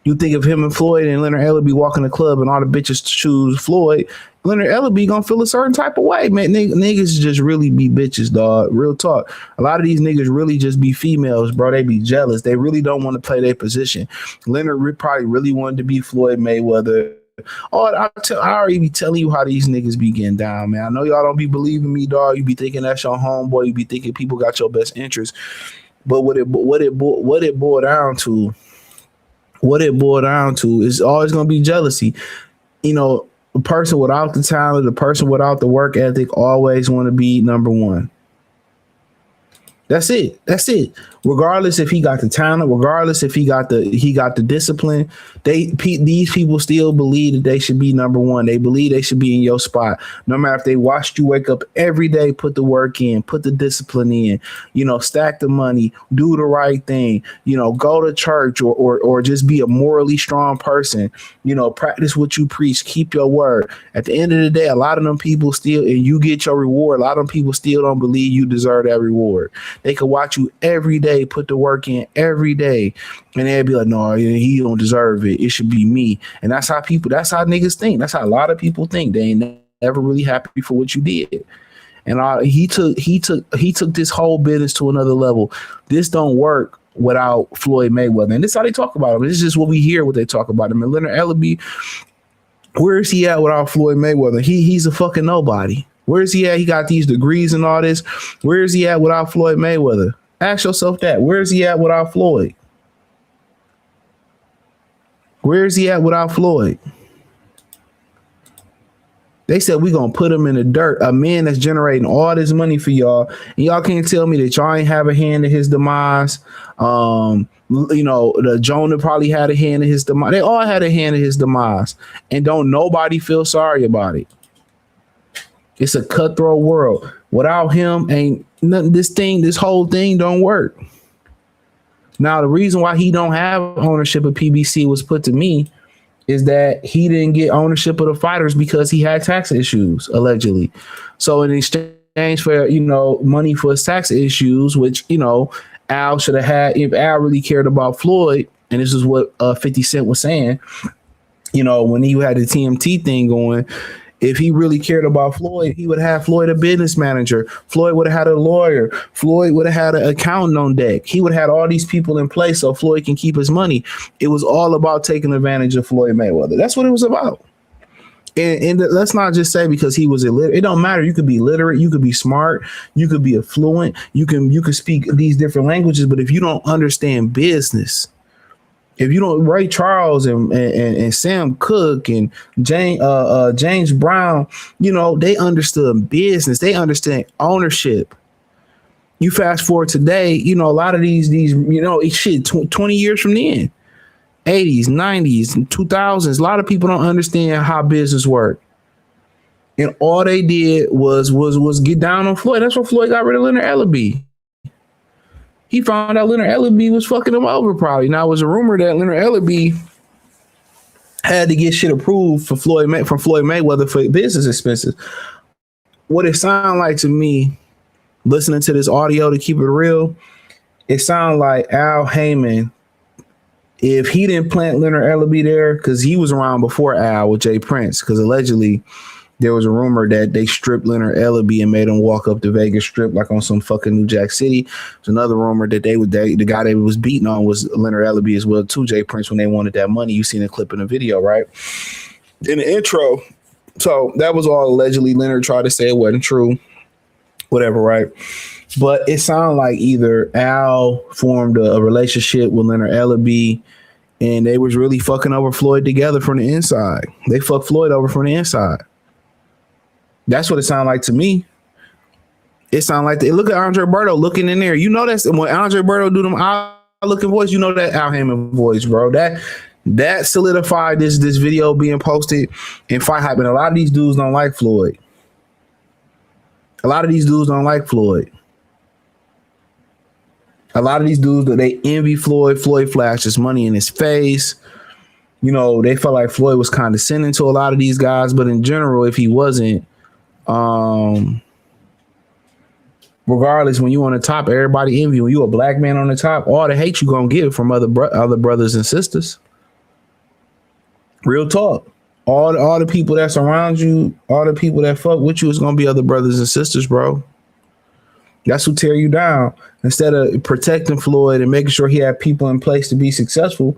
You think of him and Floyd and Leonard Ellerbe walking the club and all the bitches choose Floyd, Leonard Ellerbe gonna feel a certain type of way, man. Niggas just really be bitches, dog. Real talk. A lot of these niggas really just be females, bro. They be jealous. They really don't want to play their position. Leonard probably really wanted to be Floyd Mayweather. Oh, I already be telling you how these niggas be getting down, man. I know y'all don't be believing me, dog. You be thinking that's your homeboy. You be thinking people got your best interest. But what it boiled down to is always gonna be jealousy. You know, a person without the talent, a person without the work ethic always want to be number one. That's it. Regardless if he got the talent, regardless if he got the discipline, these people still believe that they should be number one. They believe they should be in your spot. No matter if they watched you wake up every day, put the work in, put the discipline in, stack the money, do the right thing, go to church or just be a morally strong person, practice what you preach, keep your word. At the end of the day, a lot of them people still, and you get your reward, a lot of them people still don't believe you deserve that reward. They could watch you every day, put the work in every day, and they'd be like, no, he don't deserve it. It should be me. And that's how niggas think. That's how a lot of people think. They ain't never really happy for what you did. And he took this whole business to another level. This don't work without Floyd Mayweather. And this is how they talk about him. This is just what we hear, what they talk about him. And Leonard Ellerbe, where is he at without Floyd Mayweather? He's a fucking nobody. Where is he at? He got these degrees and all this. Where is he at without Floyd Mayweather? Ask yourself that. Where is he at without Floyd? Where is he at without Floyd? They said we're going to put him in the dirt. A man that's generating all this money for y'all. And y'all can't tell me that y'all ain't have a hand in his demise. The Jonah probably had a hand in his demise. They all had a hand in his demise. And don't nobody feel sorry about it. It's a cutthroat world. Without him, ain't nothing. This whole thing don't work. Now, the reason why he don't have ownership of PBC was put to me is that he didn't get ownership of the fighters because he had tax issues, allegedly. So in exchange for, money for his tax issues, which, Al should have had, if Al really cared about Floyd, and this is what 50 Cent was saying, when he had the TMT thing going, if he really cared about Floyd, he would have Floyd a business manager. Floyd would have had a lawyer. Floyd would have had an accountant on deck. He would have had all these people in place so Floyd can keep his money. It was all about taking advantage of Floyd Mayweather. That's what it was about. And let's not just say because he was illiterate. It don't matter. You could be literate. You could be smart. You could be affluent. You could speak these different languages. But if you don't understand business, if you don't, Ray Charles and Sam Cooke and James Brown, they understood business. They understand ownership. You fast forward today, a lot of these 20 years from then, 80s, 90s, and 2000s, a lot of people don't understand how business work. And all they did was get down on Floyd. That's why Floyd got rid of Leonard Ellerbe. He found out Leonard Ellerbe was fucking him over probably. Now, it was a rumor that Leonard Ellerbe had to get shit approved from Floyd Mayweather for business expenses. What it sounded like to me, listening to this audio to keep it real, it sounded like Al Haymon, if he didn't plant Leonard Ellerbe there, because he was around before Al with Jay Prince, because allegedly there was a rumor that they stripped Leonard Ellerbe and made him walk up the Vegas Strip like on some fucking New Jack City. There's another rumor that the guy they was beating on was Leonard Ellerbe as well too, Jay Prince, when they wanted that money. You seen the clip in the video, right? In the intro. So that was all allegedly. Leonard tried to say it wasn't true. Whatever, right? But it sounded like either Al formed a relationship with Leonard Ellerbe and they was really fucking over Floyd together from the inside. They fucked Floyd over from the inside. That's what it sounded like to me. It sounded like look at Andre Berto looking in there. That's when Andre Berto do them looking voice. That Al Haymon voice, bro. That solidified this video being posted in Fight Hype. And a lot of these dudes don't like Floyd. A lot of these dudes, they envy Floyd. Floyd flashes money in his face. You know, they felt like Floyd was condescending to a lot of these guys, but in general, if he wasn't, regardless, when you on the top, everybody envy you. When you a black man on the top, all the hate you gonna get from other brothers and sisters. Real talk. All the people that surround you, all the people that fuck with you is gonna be other brothers and sisters, bro. That's who tear you down. Instead of protecting Floyd and making sure he had people in place to be successful,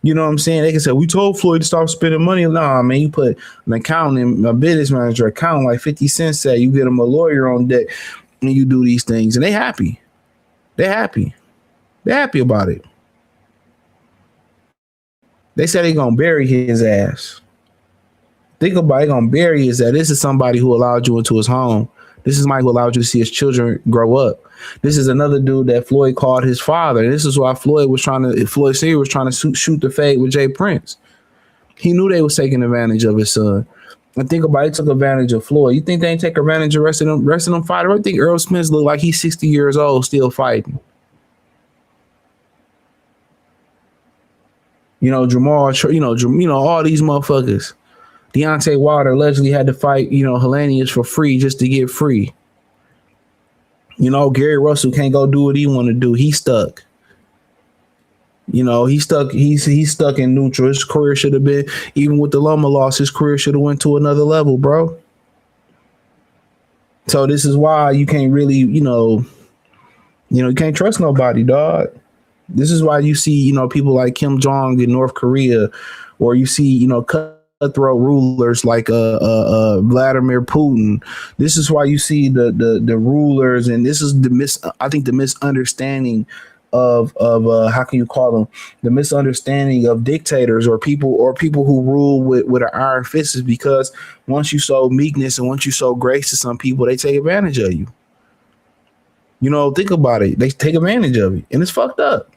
you know what I'm saying? They can say, we told Floyd to stop spending money. Nah, man, you put an accountant, a business manager account like 50 Cent said, you get them a lawyer on deck and you do these things. And they happy. They're happy. They're happy about it. They said they gonna bury his ass. Think about it, gonna bury his ass. This is somebody who allowed you into his home. This is somebody who allowed you to see his children grow up. This is another dude that Floyd called his father. And this is why Floyd Senior was trying to shoot the fade with Jay Prince. He knew they was taking advantage of his son. And think about it, they took advantage of Floyd. You think they ain't take advantage of the rest of them fighters? I think Earl Smith look like he's 60 years old, still fighting. You know, Jamal, you know, all these motherfuckers. Deontay Wilder allegedly had to fight, you know, Hellenius for free just to get free. You know, Gary Russell can't go do what he want to do. He's stuck. You know, he's stuck. He's stuck in neutral. His career should have been, even with the Loma loss, his career should have went to another level, bro. So this is why you can't really, you can't trust nobody, dog. This is why you see, you know, people like Kim Jong in North Korea, or you see, you know, cutthroat rulers like Vladimir Putin. This is why you see the rulers, and this is the misunderstanding of how can you call them, the misunderstanding of dictators or people who rule with an iron fist, is because once you show meekness and once you show grace to some people, they take advantage of you. You know, think about it. They take advantage of it, and it's fucked up.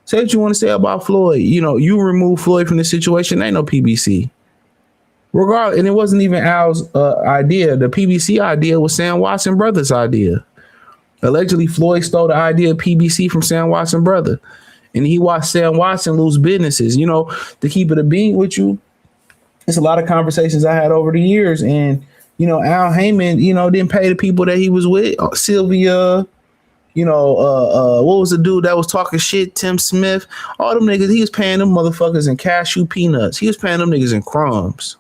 Say what you want to say about Floyd. You know, you remove Floyd from the situation, ain't no PBC. Regardless, and it wasn't even Al's idea. The PBC idea was Sam Watson Brothers' idea. Allegedly, Floyd stole the idea of PBC from Sam Watson brother, and he watched Sam Watson lose businesses. You know, to keep it a beat with you, it's a lot of conversations I had over the years, and you know, Al Haymon, you know, didn't pay the people that he was with. Sylvia, you know, what was the dude that was talking shit? Tim Smith, all them niggas. He was paying them motherfuckers in cashew peanuts. He was paying them niggas in crumbs.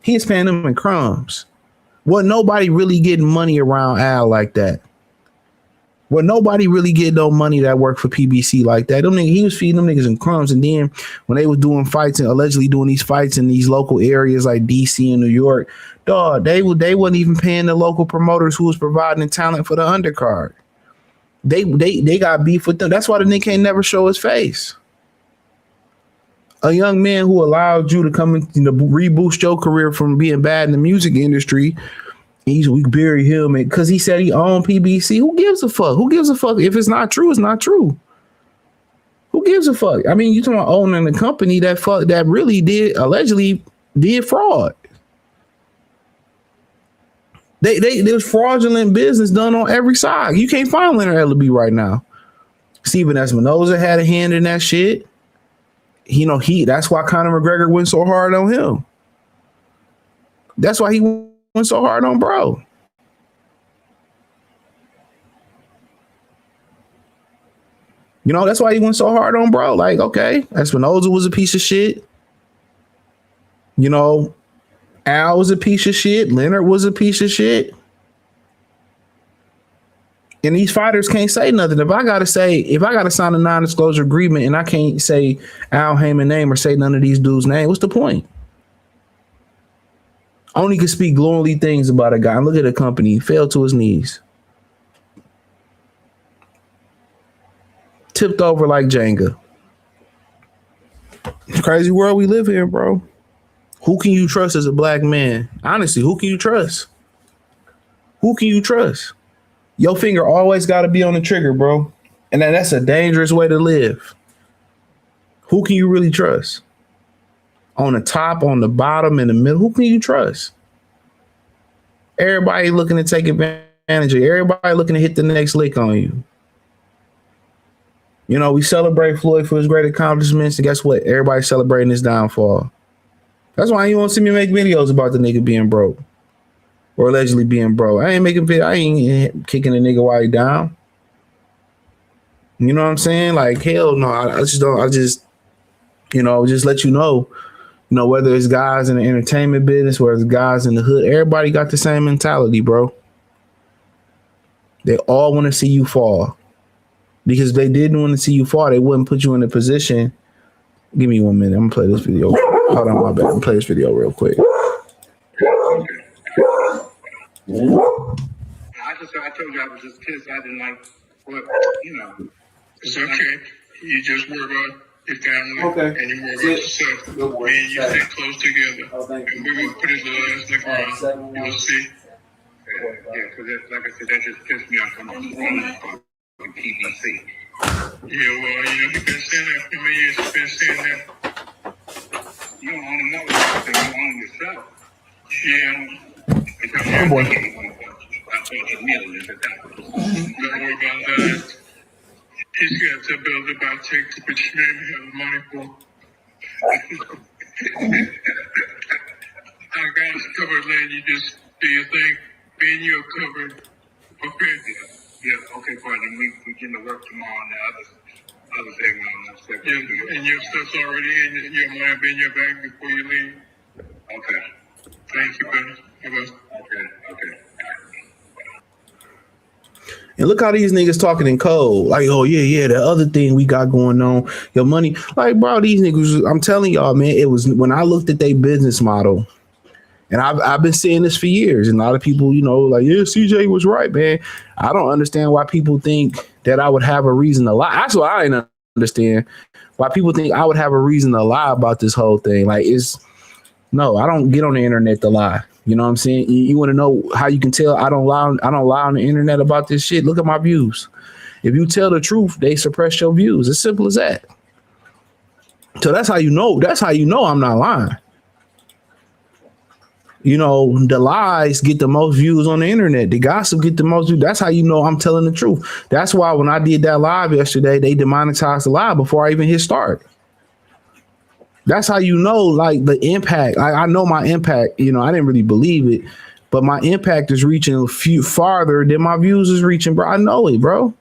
He was paying them in crumbs. Wasn't nobody really getting money around Al like that. Wasn't nobody really getting no money that worked for PBC like that. Them niggas, he was feeding them niggas in crumbs. And then when they was doing fights and allegedly doing these fights in these local areas like DC and New York, dog, they wasn't even paying the local promoters who was providing talent for the undercard. They got beef with them. That's why the nigga can't never show his face. A young man who allowed you to come in, you know, reboost your career from being bad in the music industry. We bury him because he said he owned PBC. Who gives a fuck? Who gives a fuck? If it's not true, it's not true. Who gives a fuck? I mean, you talking about owning the company that really allegedly did fraud. There's fraudulent business done on every side. You can't find Leonard Ellerbe right now. Steven Espinoza had a hand in that shit. You know, that's why Conor McGregor went so hard on him. That's why he went so hard on bro. You know, that's why he went so hard on bro. Like, okay, Espinoza was a piece of shit. You know, Al was a piece of shit. Leonard was a piece of shit. And these fighters can't say nothing. If I gotta sign a non-disclosure agreement and I can't say Al Haymon name or say none of these dudes' name, what's the point? Only can speak glowingly things about a guy. And look at the company. He fell to his knees. Tipped over like Jenga. It's a crazy world we live in, bro. Who can you trust as a black man? Honestly, who can you trust? Who can you trust? Your finger always got to be on the trigger, bro. And that's a dangerous way to live. Who can you really trust? On the top, on the bottom, in the middle, who can you trust? Everybody looking to take advantage manager. Everybody looking to hit the next lick on you. You know, we celebrate Floyd for his great accomplishments, and guess what? Everybody's celebrating his downfall. That's why you won't see me make videos about the nigga being broke or allegedly being broke. I ain't making video. I ain't kicking a nigga while he down. You know what I'm saying? Like, hell no. I just, you know, just let you know, whether it's guys in the entertainment business, whether it's guys in the hood, everybody got the same mentality, bro. They all want to see you fall. Because if they didn't want to see you fall, they wouldn't put you in a position. Give me 1 minute. I'm going to play this video. Hold on, my bad. I'm going to play this video real quick. I told you I was just pissed. I didn't like what, It's okay. You just worry about your family and you worry about yourself. Me and you stay close together. And we're going to put his little ass in the ground. You'll see. Yeah, because like I said, that just pissed me off. I'm on PBC. Yeah, well, you've been saying that for many years. You've been saying that. You don't own another person. You own yourself. Yeah. Because you're I thought you millions at that. Don't worry about that. He's got to build about take to which name he has money for. I got us covered, Lane. You just do your thing. Me and you are covered. Okay. Yeah, okay, fine. And we get to work tomorrow on the other thing on that stuff. Yeah, and your stuff's already in your mind, in your bag before you leave. Okay. Thank you, Ben. Okay. And look how these niggas talking in code. Like, oh, yeah, the other thing we got going on, your money. Like, bro, these niggas, I'm telling y'all, man, it was when I looked at their business model, and I've been saying this for years, and a lot of people, like, yeah, CJ was right, man. I don't understand why people think that I would have a reason to lie. That's what I didn't understand. Why people think I would have a reason to lie about this whole thing. Like, no, I don't get on the internet to lie. You know what I'm saying? You want to know how you can tell I don't lie on the internet about this shit? Look at my views. If you tell the truth, they suppress your views. As simple as that. So that's how you know. That's how you know I'm not lying. The lies get the most views on the internet. The gossip get the most views. That's how you know I'm telling the truth. That's why when I did that live yesterday, they demonetized the live before I even hit start. That's how you know, like, the impact. I know my impact. I didn't really believe it, but my impact is reaching a few farther than my views is reaching, bro. I know it, bro.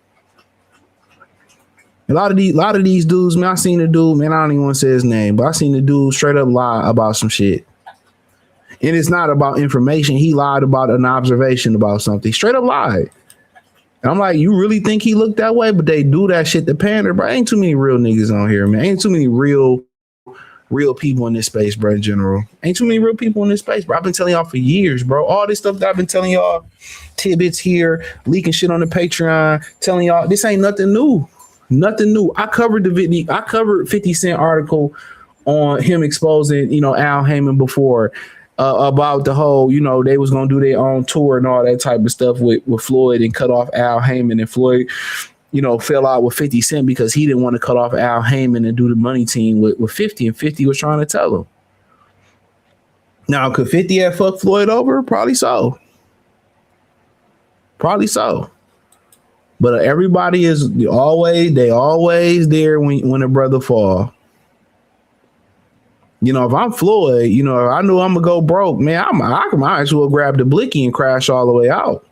A lot of these dudes, man. I seen the dude, man. I don't even want to say his name, but I seen the dude straight up lie about some shit. And it's not about information. He lied about an observation about something. Straight up lied. And I'm like, you really think he looked that way? But they do that shit to pander, bro. Ain't too many real niggas on here, man. Ain't too many real people in this space, bro, in general. Ain't too many real people in this space, bro. I've been telling y'all for years, bro. All this stuff that I've been telling y'all, tidbits here, leaking shit on the Patreon, telling y'all this ain't nothing new. Nothing new. I covered 50 Cent article on him exposing, Al Haymon before. About the whole, they was gonna do their own tour and all that type of stuff with Floyd and cut off Al Haymon, and Floyd, fell out with 50 Cent because he didn't want to cut off Al Haymon and do the money team with 50, and 50 was trying to tell him. Now, could 50 have fucked Floyd over? Probably so. But everybody is always there when a brother fall. If I'm Floyd, if I knew I'm gonna go broke, man, I might as well grab the blicky and crash all the way out.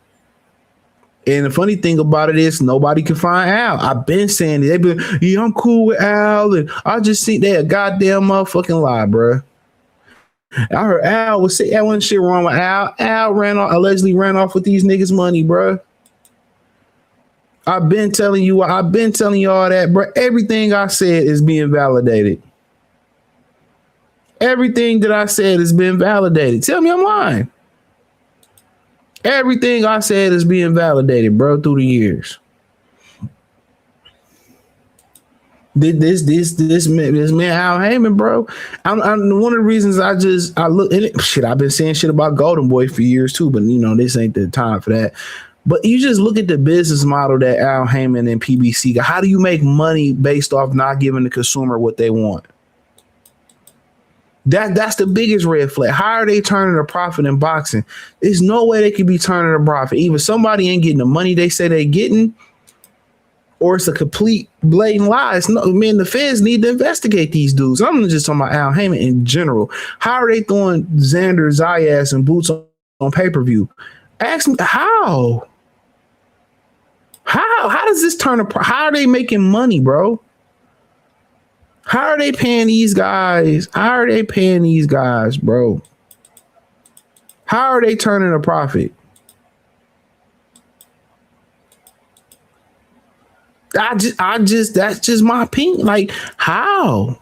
And the funny thing about it is nobody can find Al. I've been saying it. They be like, yeah, I'm cool with Al, and I just think they a goddamn motherfucking lie, bro. I heard Al was saying that wasn't shit wrong with Al. Al allegedly ran off with these niggas' money, bro. I've been telling you all that, bro. Everything I said is being validated. Everything that I said has been validated. Tell me I'm lying. Everything I said is being validated, bro, through the years. This man Al Haymon, bro. I'm one of the reasons I look at it. Shit, I've been saying shit about Golden Boy for years too, but this ain't the time for that. But you just look at the business model that Al Haymon and PBC got. How do you make money based off not giving the consumer what they want? That's the biggest red flag. How are they turning a profit in boxing? There's no way they could be turning a profit. Either somebody ain't getting the money they say they're getting, or it's a complete blatant lie. It's no, man, the feds need to investigate these dudes. I'm just talking about Al Haymon in general. How are they throwing Xander, Zayas, and Boots on pay-per-view? Ask me how. How does this turn a how are they making money, bro? How are they paying these guys? How are they paying these guys, bro? How are they turning a profit? I just that's just my opinion. Like, how?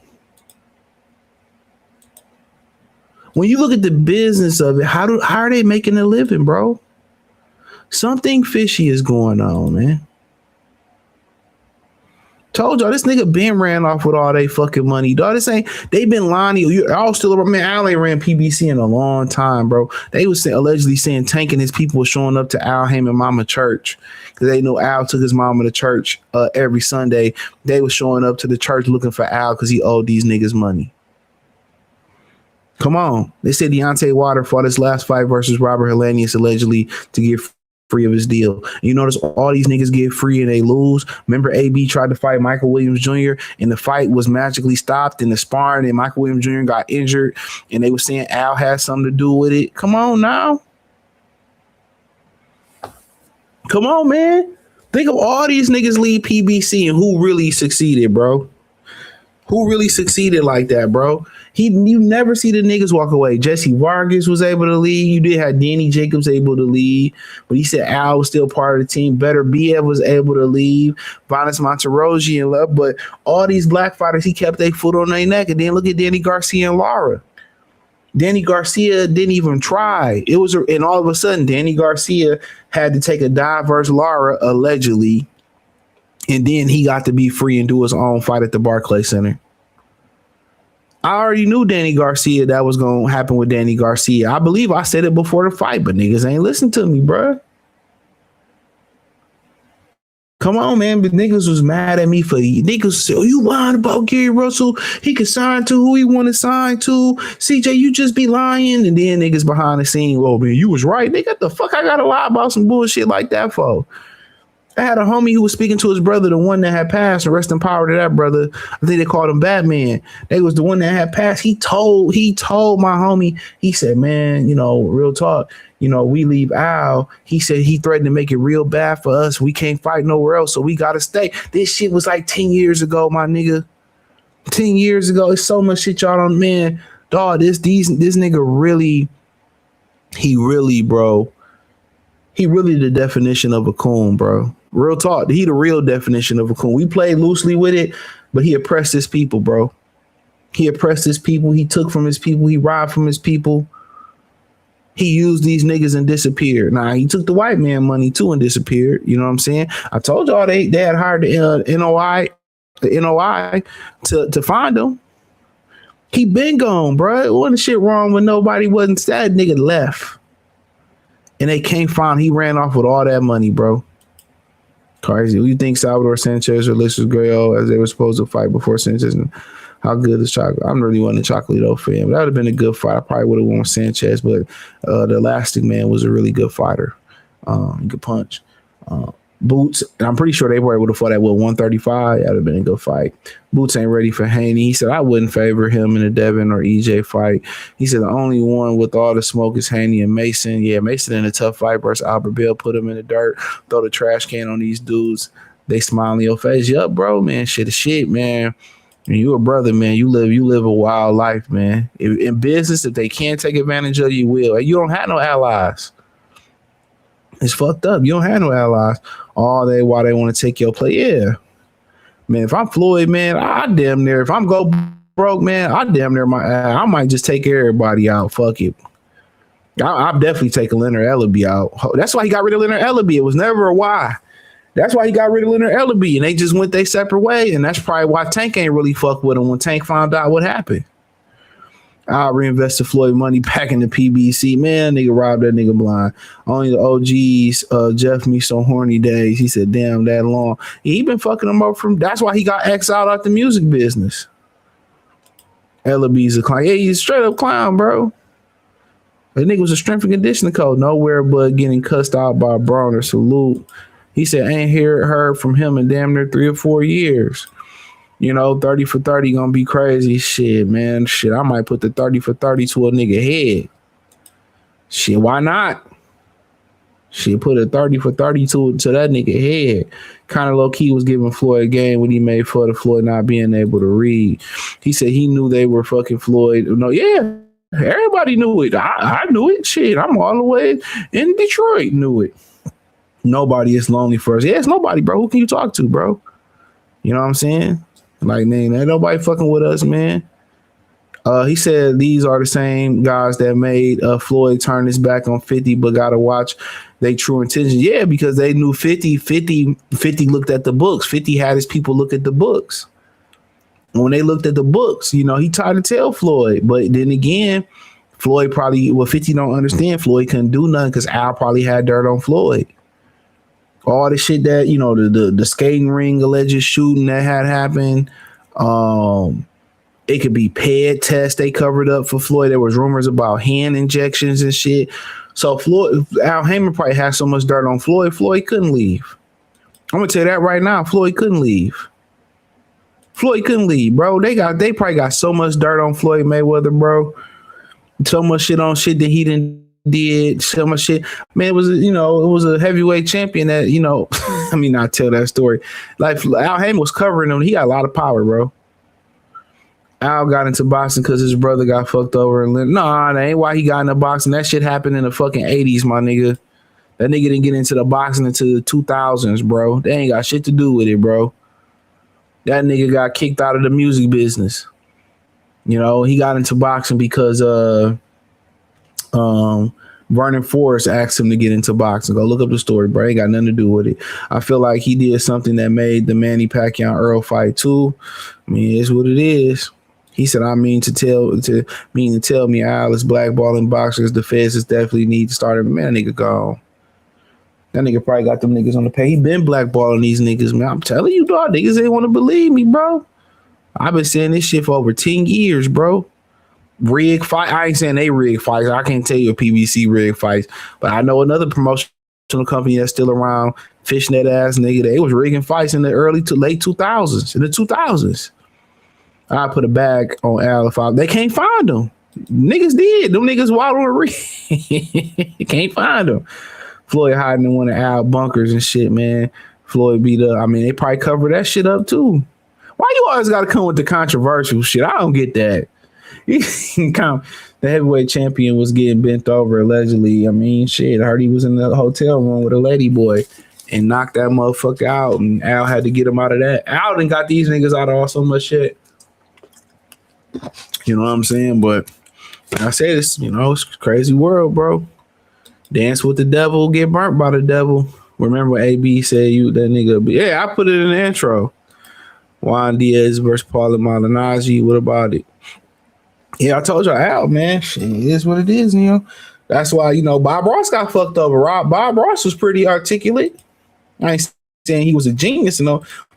When you look at the business of it, how are they making a living, bro? Something fishy is going on, man. Told y'all this nigga Ben ran off with all they fucking money, dog. This ain't they been lying to you. Y'all still man. Al ain't ran PBC in a long time, bro. They was allegedly saying Tank and his people were showing up to Al Haymon mama church because they know Al took his mama to church every Sunday. They was showing up to the church looking for Al because he owed these niggas money. Come on. They said Deontay Wilder fought his last fight versus Robert Helenius allegedly to get free of his deal. You notice all these niggas get free and they lose. Remember AB tried to fight Michael Williams Jr. and the fight was magically stopped in the sparring and Michael Williams Jr. got injured and they were saying Al had something to do with it. Come on now. Come on, man. Think of all these niggas leave PBC and who really succeeded, bro. Who really succeeded like that, bro? You never see the niggas walk away. Jesse Vargas was able to leave. You did have Danny Jacobs able to leave, but he said Al was still part of the team. Beterbiev was able to leave. Vanes Monterosi and love, but all these black fighters, he kept their foot on their neck. And then look at Danny Garcia and Lara. Danny Garcia didn't even try. And all of a sudden, Danny Garcia had to take a dive versus Lara allegedly, and then he got to be free and do his own fight at the Barclays Center. I already knew Danny Garcia that was going to happen with Danny Garcia. I believe I said it before the fight, but niggas ain't listen to me, bro. Come on, man. But niggas was mad at me for niggas said, oh, you lying about Gary Russell. He could sign to who he want to sign to. CJ, you just be lying. And then niggas behind the scene, oh, man, you was right. Nigga, what the fuck I got to lie about some bullshit like that for? I had a homie who was speaking to his brother, the one that had passed, and rest in power to that brother. I think they called him Batman. They was the one that had passed. He told my homie, he said, man, real talk, we leave Al. He said he threatened to make it real bad for us. We can't fight nowhere else, so we got to stay. This shit was like 10 years ago, my nigga. 10 years ago. It's so much shit y'all don't, man. Dog, this nigga really, bro. He really the definition of a coon, bro. Real talk. He the real definition of a coon. We played loosely with it, but he oppressed his people, bro. He oppressed his people. He took from his people. He robbed from his people. He used these niggas and disappeared. Now, he took the white man money too and disappeared. You know what I'm saying? I told y'all they had hired the NOI to find him. He been gone, bro. It wasn't shit wrong with nobody. Wasn't sad. Nigga left. And they can't find him. He ran off with all that money, bro. Crazy. Who you think Salvador Sanchez or Luis Guerrero as they were supposed to fight before Sanchez? And how good is Chocolate? I'm really wasn't a Chocolito fan. But that would have been a good fight. I probably would have won with Sanchez, but the Elastic Man was a really good fighter. He could punch. Boots, and I'm pretty sure they were able to fight at 135. That would have been a good fight. Boots ain't ready for Haney. He said, I wouldn't favor him in a Devin or EJ fight. He said, the only one with all the smoke is Haney and Mason. Yeah, Mason in a tough fight versus Albert Bell. Put him in the dirt. Throw the trash can on these dudes. They smile in your face. Yup, bro, man. Shit is shit, man. And you a brother, man. You live a wild life, man. In business, if they can't take advantage of you, will. And you don't have no allies. It's fucked up. You don't have no allies. Why they want to take your play. Yeah. Man, if I'm Floyd, man, I damn near, if I'm go broke, man, I damn near I might just take everybody out. Fuck it. I'm definitely taking Leonard Ellerbe out. That's why he got rid of Leonard Ellerbe. It was never a why. That's why he got rid of Leonard Ellerbe, and they just went their separate way. And that's probably why Tank ain't really fuck with him when Tank found out what happened. I'll reinvest the Floyd money back in the PBC. Man, nigga robbed that nigga blind. Only the OGs, Jeff me so horny days. He said, damn, that long. He been fucking him up that's why he got exiled out the music business. Ellerbe's a clown. Yeah, he's a straight up clown, bro. That nigga was a strength and conditioning coach. Nowhere but getting cussed out by Bronner. Salute. He said, ain't heard from him in damn near 3 or 4 years. 30 for 30 gonna be crazy. Shit, man. Shit, I might put the 30 for 30 to a nigga head. Shit, why not? Shit, put a 30 for 30 to that nigga head. Kind of low key was giving Floyd a game when he made fun of Floyd not being able to read. He said he knew they were fucking Floyd. No, yeah. Everybody knew it. I knew it. Shit, I'm all the way in Detroit. Knew it. Nobody is lonely for us. Yeah, it's nobody, bro. Who can you talk to, bro? You know what I'm saying? Like, man, ain't nobody fucking with us, man. He said these are the same guys that made Floyd turn his back on 50, but gotta watch they true intentions. Yeah, because they knew 50 looked at the books. 50 had his people look at the books. When they looked at the books, he tried to tell Floyd. But then again, Floyd probably, 50 don't understand. Floyd couldn't do nothing because Al probably had dirt on Floyd. All the shit that, the skating ring alleged shooting that had happened. It could be ped tests they covered up for Floyd. There was rumors about hand injections and shit. So Al Haymon probably had so much dirt on Floyd. Floyd couldn't leave. I'm going to tell you that right now. Floyd couldn't leave. Floyd couldn't leave, bro. They probably got so much dirt on Floyd Mayweather, bro. So much shit on shit that he did. So much shit. Man, it was a heavyweight champion that, I mean, not tell that story. Like Al Haymon was covering him. He got a lot of power, bro. Al got into boxing because his brother got fucked over. Nah, that ain't why he got into boxing. That shit happened in the fucking 80s, my nigga. That nigga didn't get into the boxing until the 2000s, bro. They ain't got shit to do with it, bro. That nigga got kicked out of the music business. He got into boxing because Vernon Forrest asked him to get into boxing. Go look up the story, bro. Ain't got nothing to do with it. I feel like he did something that made the Manny Pacquiao Earl fight too. I mean, it's what it is. He said, I mean to tell me Al is blackballing boxers. The feds is definitely need to start it. Man, that nigga gone. That nigga probably got them niggas on the pay. He been blackballing these niggas, man. I'm telling you, dog. Niggas ain't want to believe me, bro. I've been saying this shit for over 10 years, bro. Rig fight. I ain't saying they rig fights. I can't tell you a PBC rig fights, but I know another promotional company that's still around. Fishnet ass nigga. They was rigging fights in the early to late 2000s. In the 2000s. I put a bag on Al if they can't find them. Niggas did. Them niggas wild on the ring. Can't find them. Floyd hiding in one of Al bunkers and shit, man. Floyd beat up. I mean, they probably covered that shit up too. Why you always got to come with the controversial shit? I don't get that. The heavyweight champion was getting bent over allegedly. I mean, shit. I heard he was in the hotel room with a lady boy and knocked that motherfucker out, and Al had to get him out of that. Al done got these niggas out of all so much shit. You know what I'm saying? But like I said, it's it's a crazy world, bro. Dance with the devil, get burnt by the devil. Remember what AB said, you that nigga. Yeah, I put it in the intro. Juan Diaz versus Paulo Malignaggi. What about it? Yeah, I told y'all Al, man. Shit, it is what it is, That's why, Bob Ross got fucked over. Bob Ross was pretty articulate. I ain't saying he was a genius,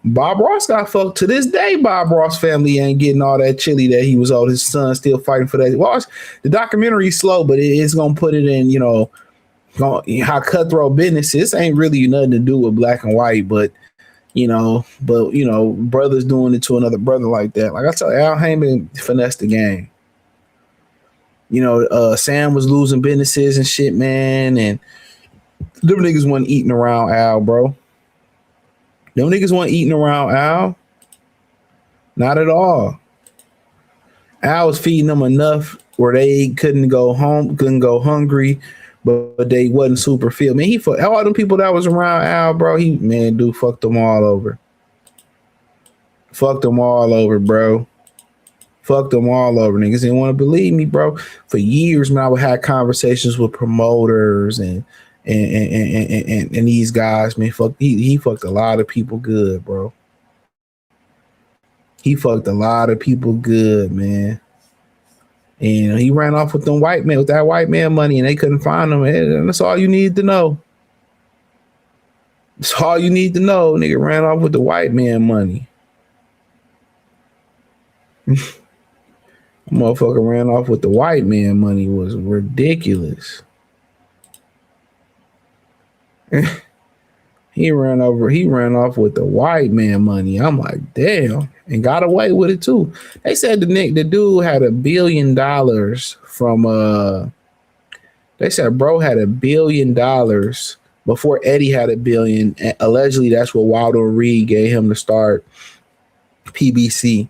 Bob Ross got fucked. To this day, Bob Ross family ain't getting all that chili that he was owed. His son still fighting for that. Watch the documentary slow, but it's gonna put it in, how cutthroat business is. Ain't really nothing to do with black and white, but brothers doing it to another brother like that. Like I tell you, Al Haymon finessed the game. Sam was losing businesses and shit, man, and them niggas wasn't eating around Al, bro. Them niggas weren't eating around Al. Not at all. Al was feeding them enough where they couldn't go hungry, but they wasn't super filled. Man, all them people that was around Al, bro, fucked them all over. Fucked them all over, bro. Fucked them all over. Niggas didn't want to believe me, bro. For years, man, I would have conversations with promoters and these guys, man. He fucked a lot of people good, bro. He fucked a lot of people good, man. And he ran off with that white man money, and they couldn't find him. And that's all you need to know. That's all you need to know. Nigga ran off with the white man money. Motherfucker ran off with the white man money was ridiculous. He ran off with the white man money. I'm like, damn, and got away with it too. They said the dude had $1 billion from they said bro had $1 billion before Eddie had $1 billion. And allegedly, that's what Wilder and Reed gave him to start PBC.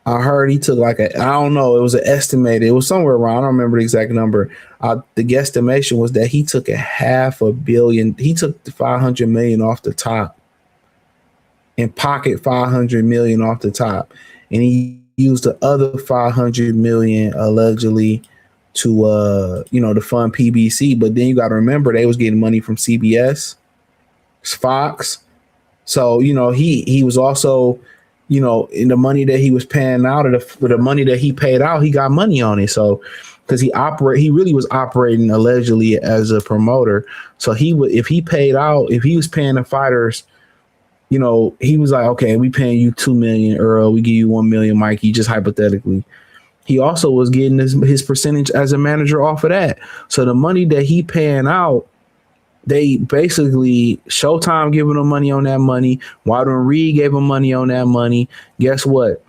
I heard he took I don't know, it was an estimated, it was somewhere around, I don't remember the exact number. The guesstimation was that he took $500 million, he took the 500 million off the top and pocket 500 million off the top. And he used the other 500 million allegedly to to fund PBC. But then you got to remember they was getting money from CBS, Fox. So, he was also, in the money that he was paying out, for the money that he paid out, he got money on it. So, because he really was operating allegedly as a promoter. So if he was paying the fighters, he was like, okay, we paying you $2 million, Earl, we give you $1 million, Mikey, just hypothetically. He also was getting his percentage as a manager off of that. So the money that he paying out, they basically Showtime giving him money on that money. Wilder and Reed gave him money on that money. Guess what?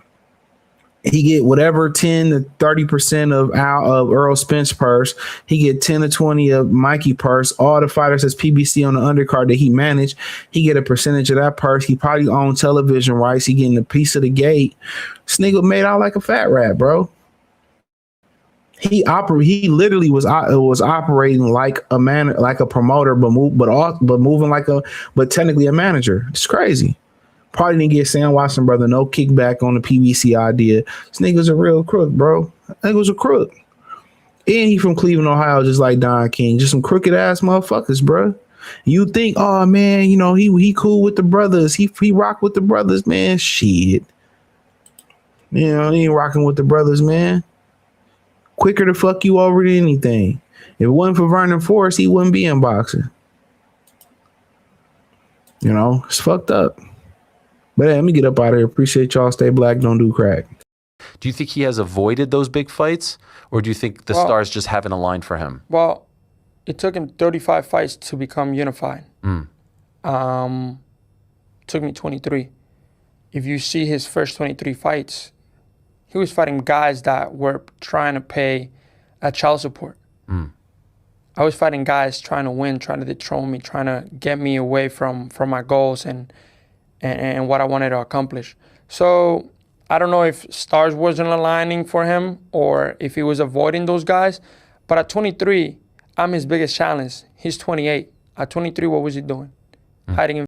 He get whatever 10 to 30% of Earl Spence purse. He get 10 to 20 of Mikey purse. All the fighters as PBC on the undercard that he managed, he get a percentage of that purse. He probably owned television rights. He getting a piece of the gate. This nigga made out like a fat rat, bro. He literally was operating like a man, like a promoter, but moving but technically a manager. It's crazy. Probably didn't get Sam Watson, brother, no kickback on the PBC idea. This nigga's a real crook, bro. That nigga was a crook. And he from Cleveland, Ohio, just like Don King. Just some crooked ass motherfuckers, bro. You think, oh man, he cool with the brothers. He rock with the brothers, man. Shit. He ain't rocking with the brothers, man. Quicker to fuck you over than anything. If it wasn't for Vernon Forrest, he wouldn't be in boxing. It's fucked up. But hey, let me get up out of here. Appreciate y'all. Stay black. Don't do crack. Do you think he has avoided those big fights? Or do you think the stars just haven't aligned for him? Well, it took him 35 fights to become unified. Took me 23. If you see his first 23 fights, he was fighting guys that were trying to pay a child support. I was fighting guys trying to win, trying to dethrone me, trying to get me away from my goals and what I wanted to accomplish. So I don't know if stars wasn't aligning for him or if he was avoiding those guys. But at 23, I'm his biggest challenge. He's 28. At 23, what was he doing? Hiding in